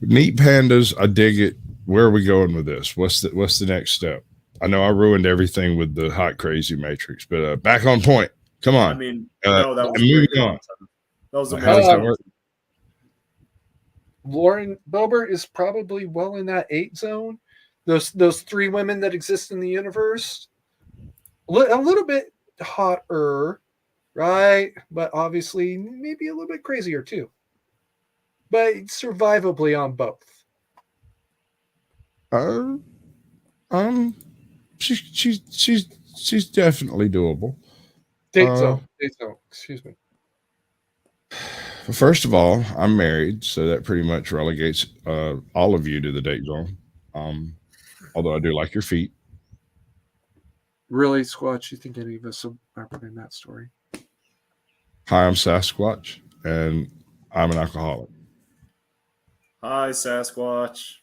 neat pandas. I dig it. Where are we going with this? What's the next step? I know I ruined everything with the hot crazy matrix, but back on point. Come on. I mean, no, that was moving great on. That was How does that amazing. work? Lauren Boebert is probably well in that 8 zone. Those 3 women that exist in the universe, a little bit hotter, right? But obviously maybe a little bit crazier too. But survivably on both. She's definitely doable. Date zone. Excuse me. First of all, I'm married, so that pretty much relegates all of you to the date zone. Although I do like your feet. Really, Squatch? You think any of us are put in that story? Hi, I'm Sasquatch, and I'm an alcoholic. Hi, Sasquatch.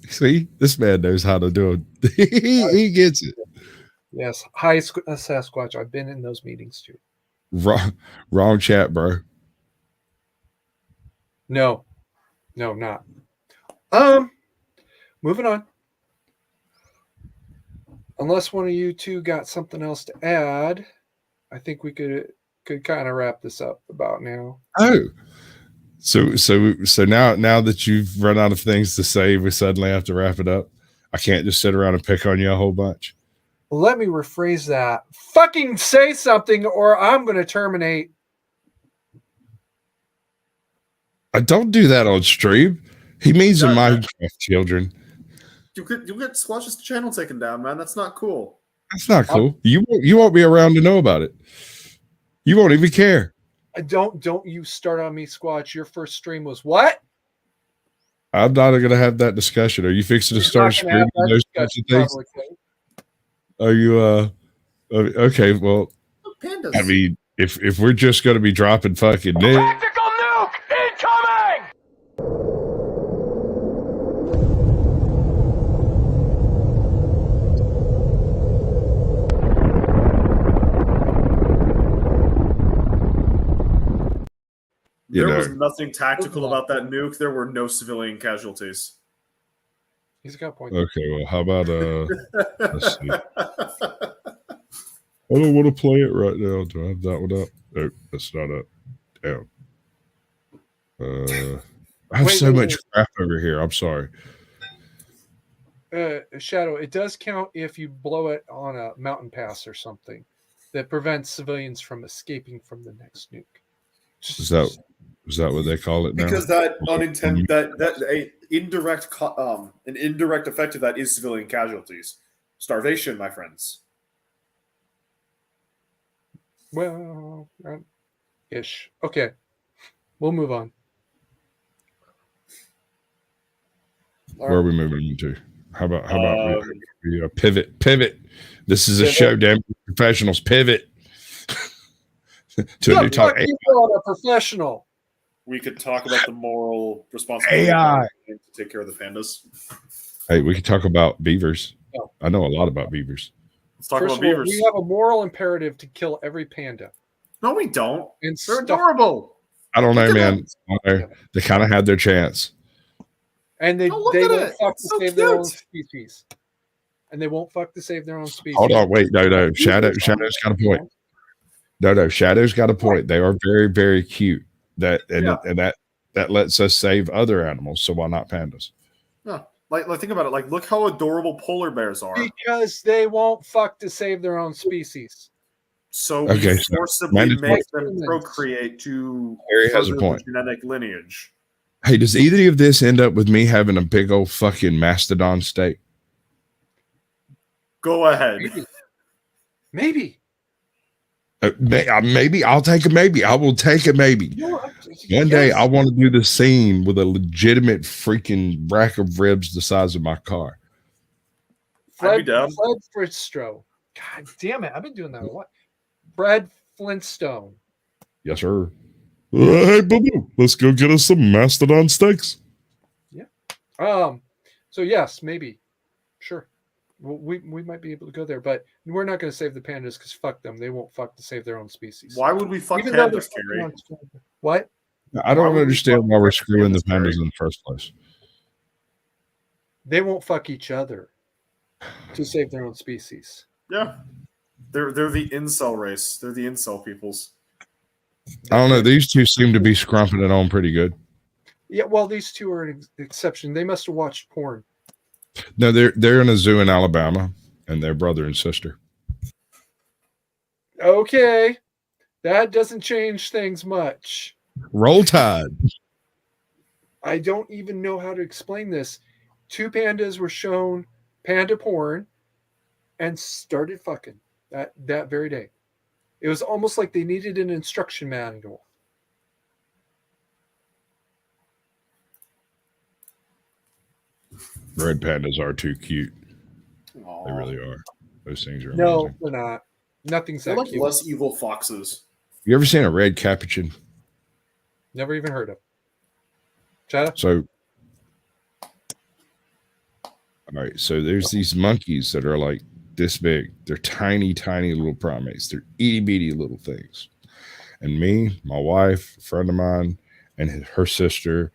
See, this man knows how to do it. He gets it. Yes. Hi, Sasquatch. I've been in those meetings too. Wrong chat, bro. No, not. Moving on. Unless one of you two got something else to add, I think we could kind of wrap this up about now. Oh, so now that you've run out of things to say, we suddenly have to wrap it up. I can't just sit around and pick on you a whole bunch. Let me rephrase that. Fucking say something, or I'm going to terminate. I don't do that on stream. He means in Minecraft, children. You get Squatch's channel taken down, man. That's not cool. That's not cool. You won't be around to know about it. You won't even care. Don't you start on me, Squatch. Your first stream was what? I'm not going to have that discussion. Are you fixing to start screaming those types of things? Are you okay? Well, Pandas. I mean, if we're just going to be dropping fucking Tactical nuke incoming! You There know. was nothing tactical about that nuke. There were no civilian casualties. He's got a point. Okay, well, how about let's see. I don't want to play it right now. Do I have that one up? No, that's not up. Damn. I have so much crap over here. I'm sorry. Shadow, it does count if you blow it on a mountain pass or something that prevents civilians from escaping from the next nuke. Is that what they call it now? Because that unintended an indirect effect of that is civilian casualties. Starvation, my friends. Well, ish. Okay, we'll move on. Where are we moving into? How about we pivot? This is a show, damn professionals. Pivot to a new talk. You are a professional. We could talk about the moral responsibility AI to take care of the pandas. Hey, we could talk about beavers. No. I know a lot about beavers. Let's talk First about of all, beavers. we have a moral imperative to kill every panda. No, we don't. And They're stuff- adorable. I don't know, Look at man. They kind of had their chance. And they Oh, look won't at it. fuck It's to so save their own cute. species. And they won't fuck to save their own species. Hold on, wait, no. Shadow's got a point. No, Shadow's got a point. They are very, very cute. That lets us save other animals. So why not pandas? Yeah. Like think about it. Like, look how adorable polar bears are. Because they won't fuck to save their own species. So Okay, we so forcibly mandatory- make them procreate to Harry has a further point. the genetic lineage. Hey, does either of this end up with me having a big old fucking mastodon steak? Go ahead. Maybe. Maybe I'll take a maybe. I will take a maybe. One day I want to do the scene with a legitimate freaking rack of ribs the size of my car. I'd be down. Fred Fristro. God damn it. I've been doing that a lot. Fred Flintstone. Yes, sir. Hey, boo-boo, let's go get us some mastodon steaks. So yes, maybe, sure. Well, we might be able to go there, but we're not going to save the pandas because fuck them. They won't fuck to save their own species. Why would we fuck Even though pandas, they're Carrie? what? I don't Why would we understand fuck why we're screwing the pandas, Carrie? pandas in the first place. They won't fuck each other to save their own species. Yeah. They're the incel race. They're the incel peoples. I don't know. These two seem to be scrumping it on pretty good. Yeah, well, these two are an exception. They must have watched porn. No, they're in a zoo in Alabama, and they're brother and sister. Okay, that doesn't change things much. Roll Tide. I don't even know how to explain this. Two pandas were shown panda porn and started fucking that very day. It was almost like they needed an instruction manual. Red pandas are too cute. Aww. They really are. Those things are No, amazing. they're not. Nothing's They're that like cute. less evil foxes. You ever seen a red capuchin? Never even heard of. Shut So, all right. So there's these monkeys that are like this big. They're tiny, tiny little primates. They're itty bitty little things. And me, my wife, a friend of mine, and her sister,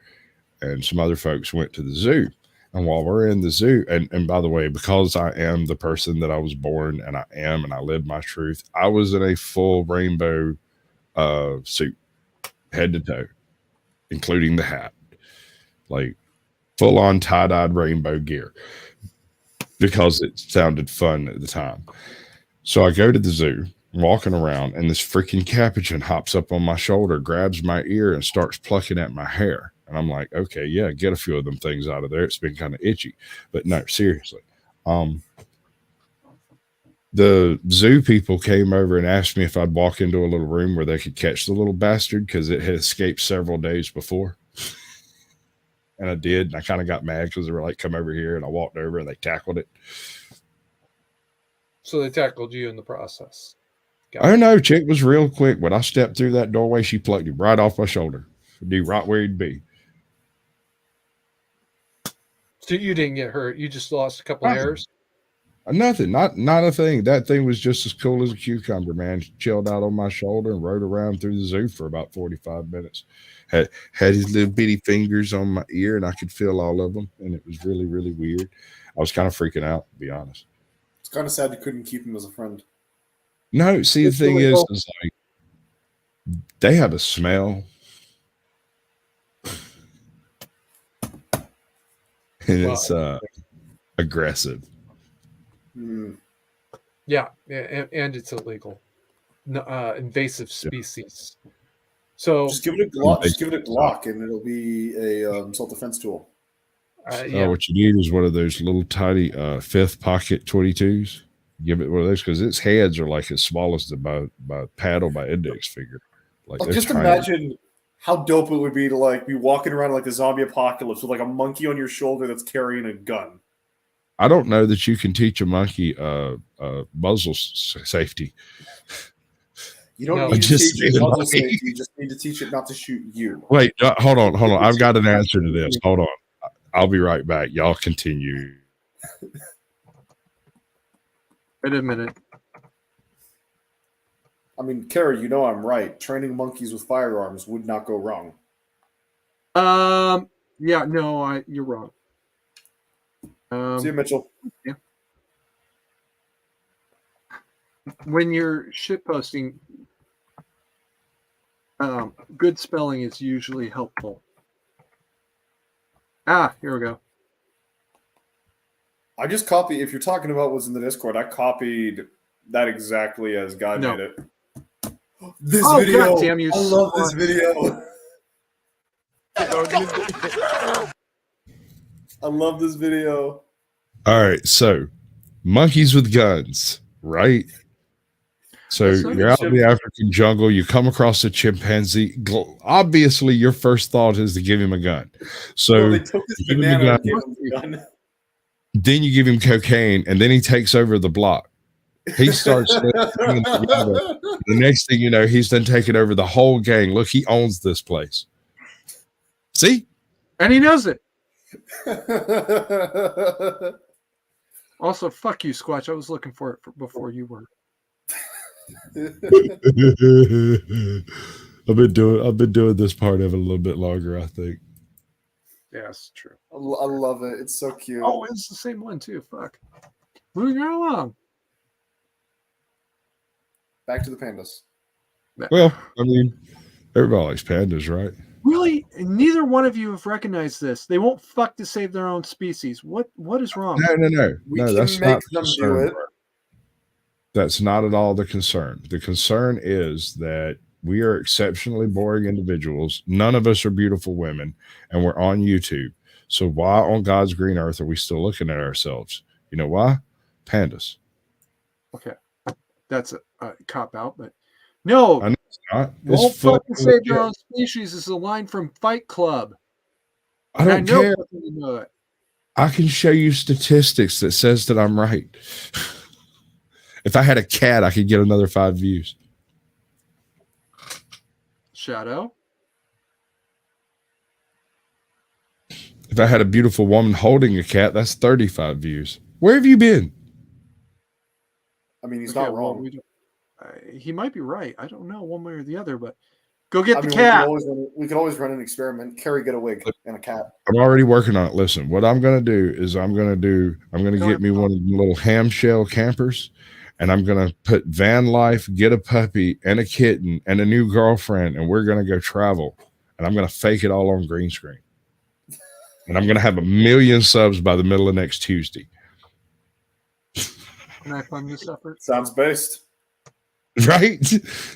and some other folks went to the zoo. And while we're in the zoo, and by the way, because I am the person that I was born and I live my truth, I was in a full rainbow suit, head to toe, including the hat, like full on tie-dyed rainbow gear, because it sounded fun at the time. So I go to the zoo, walking around, and this freaking capuchin hops up on my shoulder, grabs my ear, and starts plucking at my hair. And I'm like, okay, yeah, get a few of them things out of there. It's been kind of itchy. But no, seriously. The zoo people came over and asked me if I'd walk into a little room where they could catch the little bastard because it had escaped several days before. And I did. And I kind of got mad because they were like, come over here. And I walked over and they tackled it. So they tackled you in the process. Oh, no, chick was real quick. When I stepped through that doorway, she plucked him right off my shoulder. Knew right where he'd be. So you didn't get hurt. You just lost a couple hairs. Nothing. Not a thing. That thing was just as cool as a cucumber, man. She chilled out on my shoulder and rode around through the zoo for about 45 minutes. Had his little bitty fingers on my ear, and I could feel all of them. And it was really, really weird. I was kind of freaking out, to be honest. It's kind of sad you couldn't keep him as a friend. No, see, the thing is like they have a smell. And it's aggressive. Yeah, and it's illegal. Invasive species. So just give it a Glock. Just give it a Glock, and it'll be a self-defense tool. Yeah. What you need is one of those little tiny fifth pocket 22s. Give it one of those because its heads are like as small as the by paddle by index finger. Like just tiny. Imagine how dope it would be to like be walking around like a zombie apocalypse with like a monkey on your shoulder that's carrying a gun. I don't know that you can teach a monkey muzzle safety. You don't need to teach it muzzle safety. You just need to teach it not to shoot you. Wait, hold on. I've got an answer to this. Hold on. I'll be right back. Y'all continue. Wait a minute. I mean, Carrie, you know I'm right. Training monkeys with firearms would not go wrong. Yeah, no, you're wrong. See you, Mitchell. Yeah. When you're shitposting, good spelling is usually helpful. Here we go. I just copied. If you're talking about what's in the Discord, I copied that exactly as Guy made it. This video. God damn you! I love this video. I love this video. All right, so monkeys with guns, right? So you're out in the African jungle, you come across a chimpanzee. Obviously, your first thought is to give him a gun. So they took this banana and gave him a gun. Then you give him cocaine, and then he takes over the block. He starts stringing them together. The next thing you know, he's done taken over the whole gang. Look, he owns this place. See? And he knows it. Also, fuck you, Squatch. I was looking for it before you were. I've been doing this part of it a little bit longer, I think. Yeah, it's true. I love it. It's so cute. Oh, it's the same one too. Fuck. Moving right along. Back to the pandas. Well, I mean, everybody likes pandas, right? Really? Neither one of you have recognized this. They won't fuck to save their own species. What is wrong? No. We No, can that's make not the them do concern. it. That's not at all the concern. The concern is that we are exceptionally boring individuals. None of us are beautiful women, and we're on YouTube. So why on God's green earth are we still looking at ourselves? You know why? Pandas. Okay. That's a cop out, but no. I know it's not. Won't It's full fucking save their legit. own species is a line from Fight Club. I don't care. You know it. I can show you statistics that says that I'm right. If I had a cat, I could get another 5 views. Shadow. If I had a beautiful woman holding a cat, that's 35 views. Where have you been? I mean, he's Okay, not well, wrong. he might be right. I don't know one way or the other, but go get the We cat. could always run an experiment. Carrie, get a wig and a cat. I'm already working on it. Listen, what I'm going to do is I'm going to get me one of the little ham shell campers, and I'm going to put van life, get a puppy and a kitten and a new girlfriend, and we're going to go travel, and I'm going to fake it all on green screen. And I'm going to have 1 million subs by the middle of next Tuesday. Can I fund this effort? Sounds based. Right?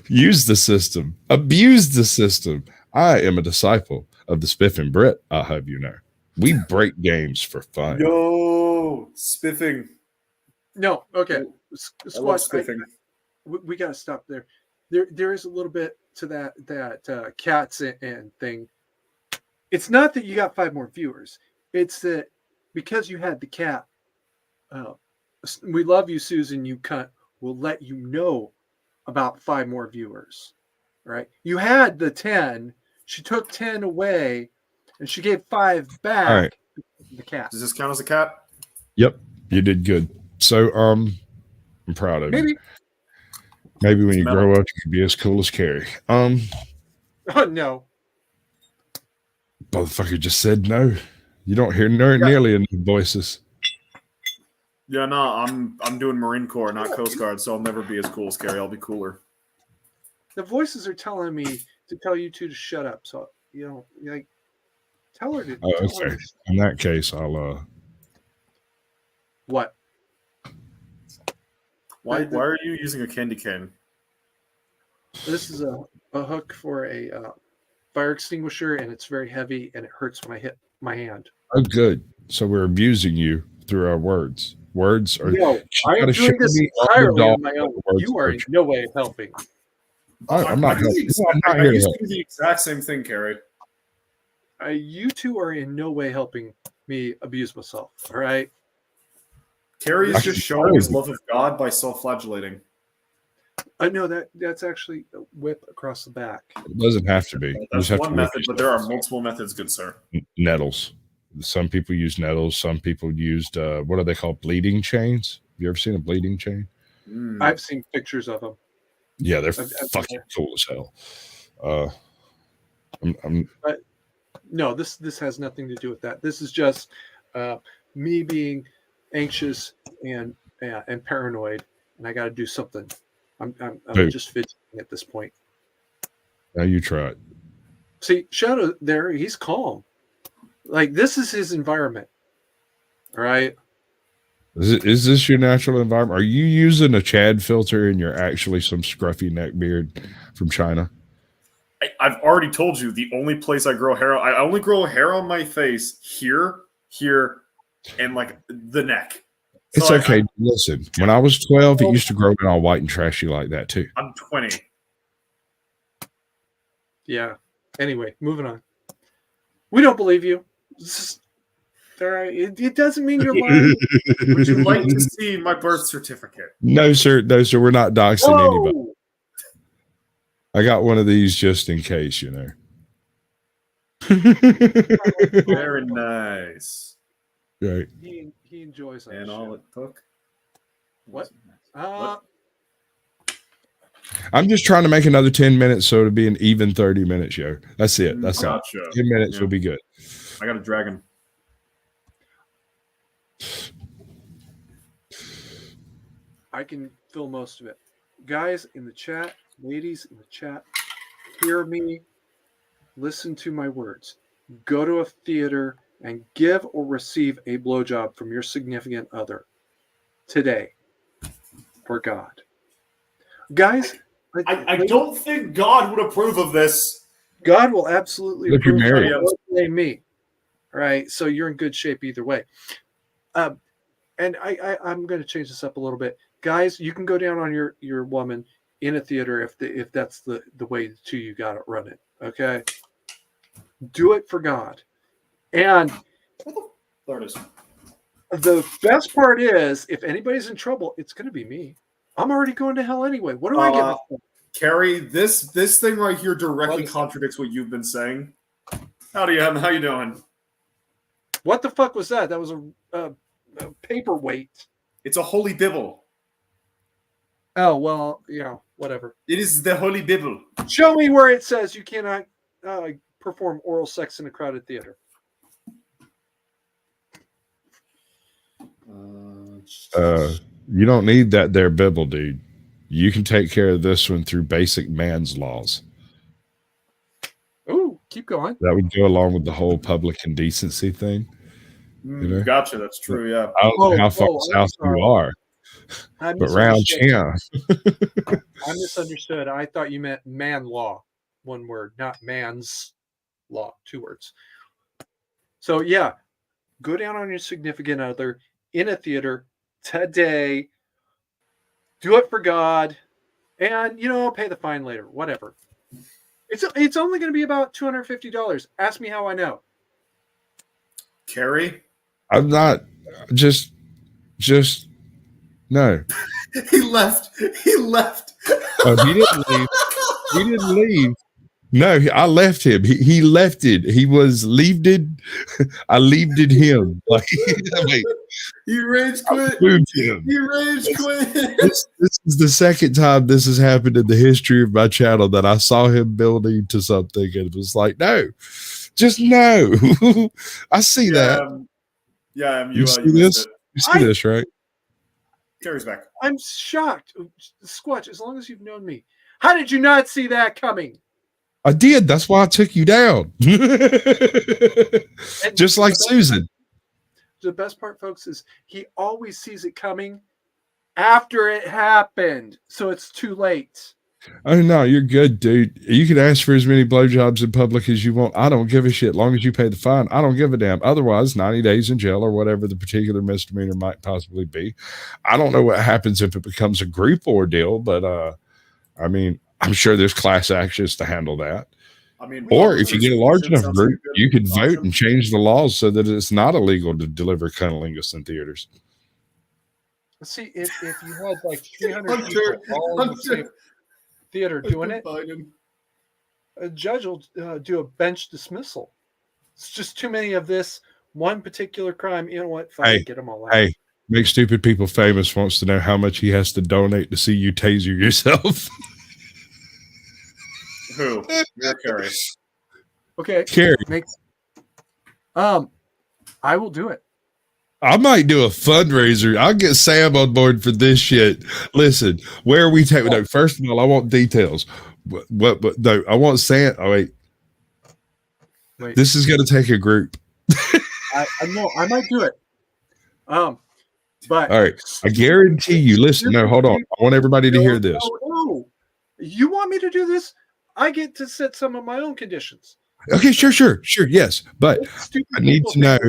Use the system. Abuse the system. I am a disciple of the Spiff and Brit, I'll have you know. We break games for fun. Yo, spiffing. No, okay. I love Squad, spiffing. we got to stop there. There is a little bit to that cats and thing. It's not that you got 5 more viewers. It's that because you had the cat, we love you, Susan, you cunt, we'll let you know about 5 more viewers, right? You had the 10. She took 10 away, and she gave 5 back. All right. The cat. Does this count as a cat? Yep, you did good. So, I'm proud of you. Maybe when you grow up, you can be as cool as Carrie. Oh, no. Motherfucker just said no. You don't hear nearly enough voices. Yeah, no, I'm doing Marine Corps, not Coast Guard, so I'll never be as cool as Carrie. I'll be cooler. The voices are telling me to tell you two to shut up. So, like, tell her to. Oh, okay. In that case, I'll What? Why are you using a candy cane? This is a hook for a fire extinguisher, and it's very heavy, and it hurts when I hit my hand. Oh, good. So we're abusing you through our words. Words are. No, I am doing this entirely on my own. You are in no way helping. I'm not helping. I used to do the exact same thing, Carrie. You two are in no way helping me abuse myself. All right. Carrie is just showing his love of God by self-flagellating. No, that's actually a whip across the back. It doesn't have to be. That's one method, but there are multiple methods, good sir. Nettles. Some people use nettles. Some people used what are they called? Bleeding chains. Have you ever seen a bleeding chain? I've seen pictures of them. Yeah, they're fucking cool as hell. But no, this has nothing to do with that. This is just me being anxious and paranoid, and I got to do something. I'm just fidgeting at this point. Now you try it. See, Shadow there, he's calm. Like, this is his environment. All right. Is this your natural environment? Are you using a Chad filter and you're actually some scruffy neck beard from China? I've already told you the only place I grow hair. I only grow hair on my face here, and like the neck. It's so okay. Listen, when I was 12, it used to grow in all white and trashy like that too. I'm 20. Yeah. Anyway, moving on. We don't believe you. All right. It doesn't mean you're lying. Would you like to see my birth certificate? No, sir. No, sir. We're not doxing anybody. Whoa! I got one of these just in case, you know. Very nice. Right. He enjoys that. And shit. all it took. What? I'm just trying to make another 10 minutes so it'll be an even 30-minute show. That's it. That's all. Gotcha. 10 minutes Yeah. will be good. I got a dragon. I can fill most of it. Guys in the chat, ladies in the chat, hear me, listen to my words. Go to a theater and give or receive a blowjob from your significant other today for God. Guys, I don't think God would approve of this. God will absolutely If you're approve married. of me. All right, so you're in good shape either way. And I'm going to change this up a little bit. Guys, you can go down on your woman in a theater if that's the way the two you got it running. Okay, do it for God. And There it is. the best part is, if anybody's in trouble, it's going to be me. I'm already going to hell anyway. What do I give a fuck? Carrie, this thing right here directly What is contradicts what you've been saying. Howdy, Em. How you doing? What the fuck was that? That was a paperweight. It's a holy Bible. Oh, well, yeah, whatever. It is the holy Bible. Show me where it says you cannot perform oral sex in a crowded theater. You don't need that there Bible, dude. You can take care of this one through basic man's laws. Ooh, keep going. That would go along with the whole public indecency thing. You know? Gotcha. That's true. Yeah. I don't know how far south you are, but round here. I misunderstood. I thought you meant man law, one word, not man's law, 2 words. So yeah, go down on your significant other in a theater today. Do it for God, and pay the fine later. Whatever. It's only going to be about $250. Ask me how I know. Carrie? I'm not just no. He left. He left. Oh, he didn't leave. He didn't leave. No, I left him. He left it. He was leaved. I leaved him. Like, he rage quit. He rage quit. This is the second time this has happened in the history of my channel that I saw him building to something and it was like, no, just no. I see that. You see you this? missed it. You see this, right? Carrie's back. I'm shocked. Squatch, as long as you've known me, how did you not see that coming? I did. That's why I took you down. Just like Susan. The best part, folks, is he always sees it coming after it happened. So it's too late. Oh, no, you're good, dude. You can ask for as many blowjobs in public as you want. I don't give a shit. As long as you pay the fine, I don't give a damn. Otherwise, 90 days in jail or whatever the particular misdemeanor might possibly be. I don't know what happens if it becomes a group ordeal, but I mean, I'm sure there's class actions to handle that. I mean, or if you get a large enough group, you could vote and change the laws so that it's not illegal to deliver cunnilingus in theaters. See, if you had like 300 people all in the same theater doing it, a judge will do a bench dismissal. It's just too many of this one particular crime. You know what? Fine, get them all out. Hey, Make Stupid People Famous wants to know how much he has to donate to see you taser yourself. Who? You're Carrie. Okay. Carrie. I will do it. I might do a fundraiser. I'll get Sam on board for this shit. Listen, where are we taking? No, first of all, I want details. What? No, I want Sam. Oh wait. This is going to take a group. I know. I might do it. But all right, I guarantee you. Listen, no, hold on. I want everybody to hear this. No. You want me to do this? I get to set some of my own conditions. Okay, sure, yes, but I need to know.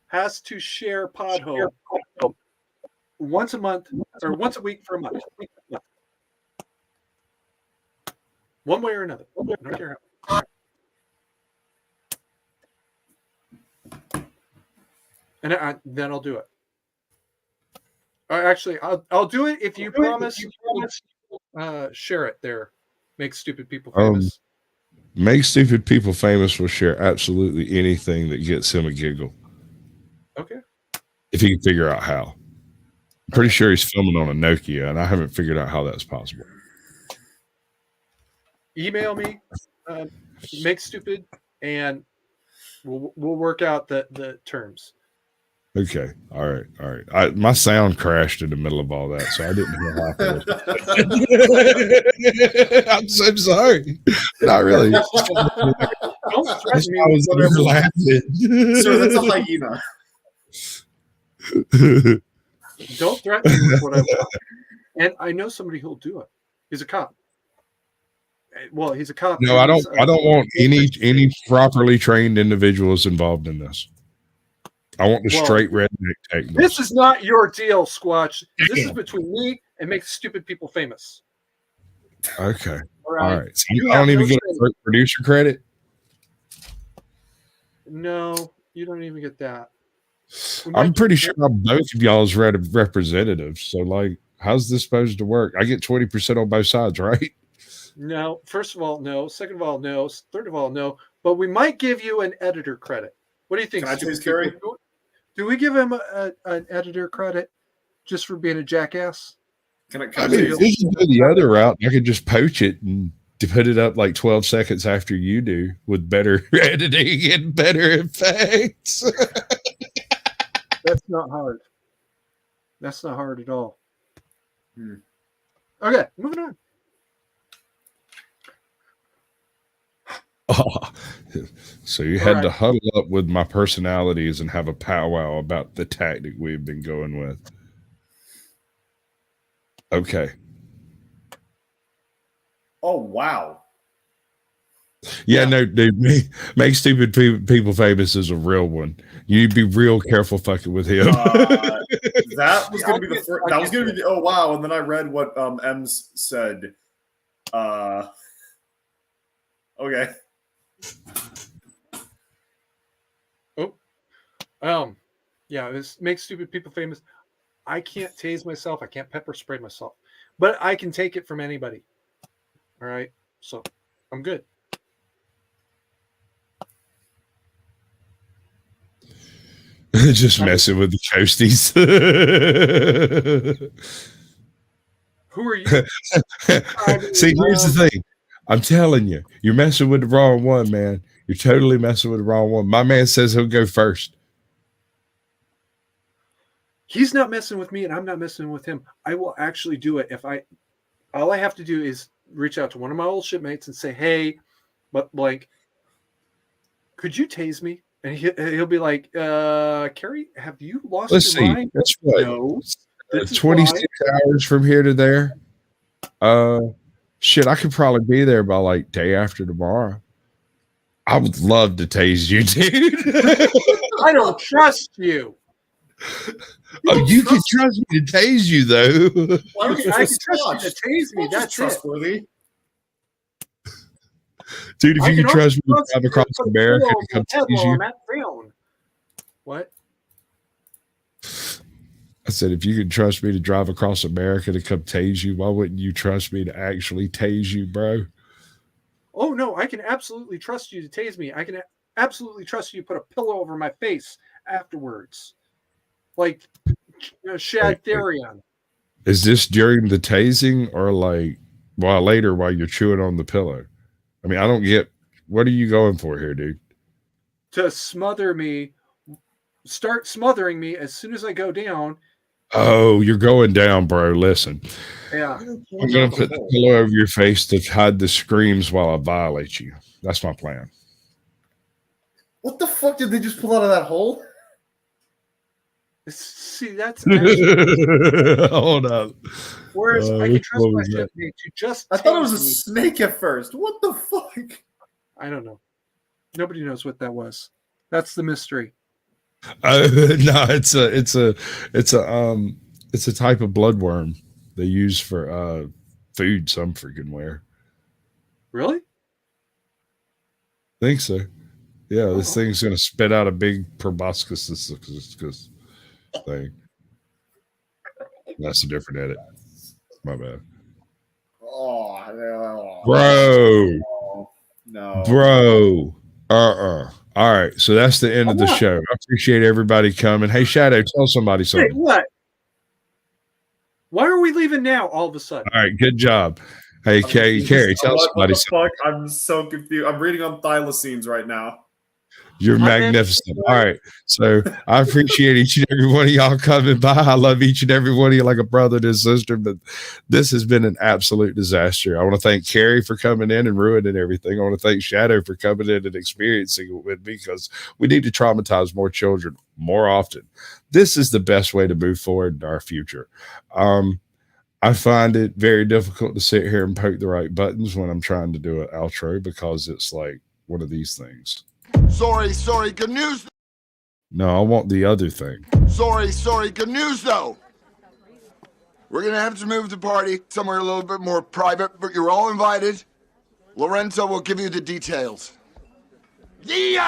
Has to share Podho once a month or once a week for a month. One way or another. I don't care how. and then I'll do it. Actually, I'll do it if you promise. Share it there. Make stupid people famous. Make stupid people famous will share absolutely anything that gets him a giggle. Okay. If he can figure out how. I'm pretty sure he's filming on a Nokia, and I haven't figured out how that's possible. Email me, make stupid, and we'll work out the terms. Okay. All right. My sound crashed in the middle of all that, so I didn't hear half of it. I'm so sorry. Not really. Don't threaten me with whatever laughing. Sir, that's a hyena. Don't threaten me with what I want. And I know somebody who'll do it. He's a cop. Well, he's a cop. No, I don't want any properly trained individuals involved in this. I want the straight redneck technique. This is not your deal, Squatch. This is between me and make stupid people famous. Okay. All right. So I don't even get a producer credit? No, you don't even get that. I'm pretty sure I'm both of y'all's representatives. So, like, how's this supposed to work? I get 20% on both sides, right? No. First of all, no. Second of all, no. Third of all, no. But we might give you an editor credit. What do you think? Can I choose Carrie? Do we give him an editor credit just for being a jackass? Can I mean, if you can go the other route, I could just poach it and put it up like 12 seconds after you do with better editing and better effects. That's not hard. That's not hard at all. Okay, moving on. Oh, so you had to huddle up with my personalities and have a powwow about the tactic we've been going with. Okay. Oh, wow. Yeah, no, dude, make stupid people famous is a real one. You need to be real careful fucking with him. That was going to be the first. That was going to be the, oh, wow. And then I read what Ems said. Okay. Yeah, this makes stupid people famous. I can't tase myself. I can't pepper spray myself, but I can take it from anybody. All right, so I'm good. Just messing with the coasties. Who are you? See, here's the thing. I'm telling you, you're messing with the wrong one, man. You're totally messing with the wrong one. My man says he'll go first. He's not messing with me, and I'm not messing with him. I will actually do it. All I have to do is reach out to one of my old shipmates and say, "Hey, but blank, could you tase me?" And he'll be like, "Carrie, have you lost your mind?" That's what. No. 26 hours from here to there. Shit, I could probably be there by like day after tomorrow. I would love to tase you, dude. I don't trust you. Oh, you can trust me to tase you, though. I can trust you to tase me. That's trustworthy. Dude, if you can trust me to drive across America to come tase you. What? I said, if you can trust me to drive across America to come tase you, why wouldn't you trust me to actually tase you, bro? Oh, no, I can absolutely trust you to tase me. I can absolutely trust you to put a pillow over my face afterwards. Like 𝙤𝙧𝙤𝙬𝙤. Is this during the tasing or like later while you're chewing on the pillow? I mean, I don't get, what are you going for here, dude? To smother me, start smothering me as soon as I go down. Oh, you're going down, bro. Listen. Yeah. I'm going to put the pillow over your face to hide the screams while I violate you. That's my plan. What the fuck did they just pull out of that hole? See, that's hold up. Whereas I can trust my shipmate to just. I thought it was a snake at first. What the fuck? I don't know. Nobody knows what that was. That's the mystery. No, it's a type of bloodworm they use for food. Some freaking where. Really? Think so. Yeah, this thing's gonna spit out a big proboscis thing. That's a different edit. My bad. Oh, Bro. no. Bro. All right. So that's the end of the show. I appreciate everybody coming. Hey, Shadow, tell somebody something. Hey, what? Why are we leaving now all of a sudden? All right. Good job. Hey, Carrie, tell somebody something. Fuck? I'm so confused. I'm reading on thylacines right now. You're magnificent. All right. So I appreciate each and every one of y'all coming by. I love each and every one of you like a brother and a sister, but this has been an absolute disaster. I want to thank Carrie for coming in and ruining everything. I want to thank Shadow for coming in and experiencing it with me, because we need to traumatize more children more often. This is the best way to move forward in our future. I find it very difficult to sit here and poke the right buttons when I'm trying to do an outro, because it's like one of these things. Sorry, good news. No, I want the other thing. Sorry, good news though. We're gonna have to move the party somewhere a little bit more private, but you're all invited. Lorenzo will give you the details. Yeah!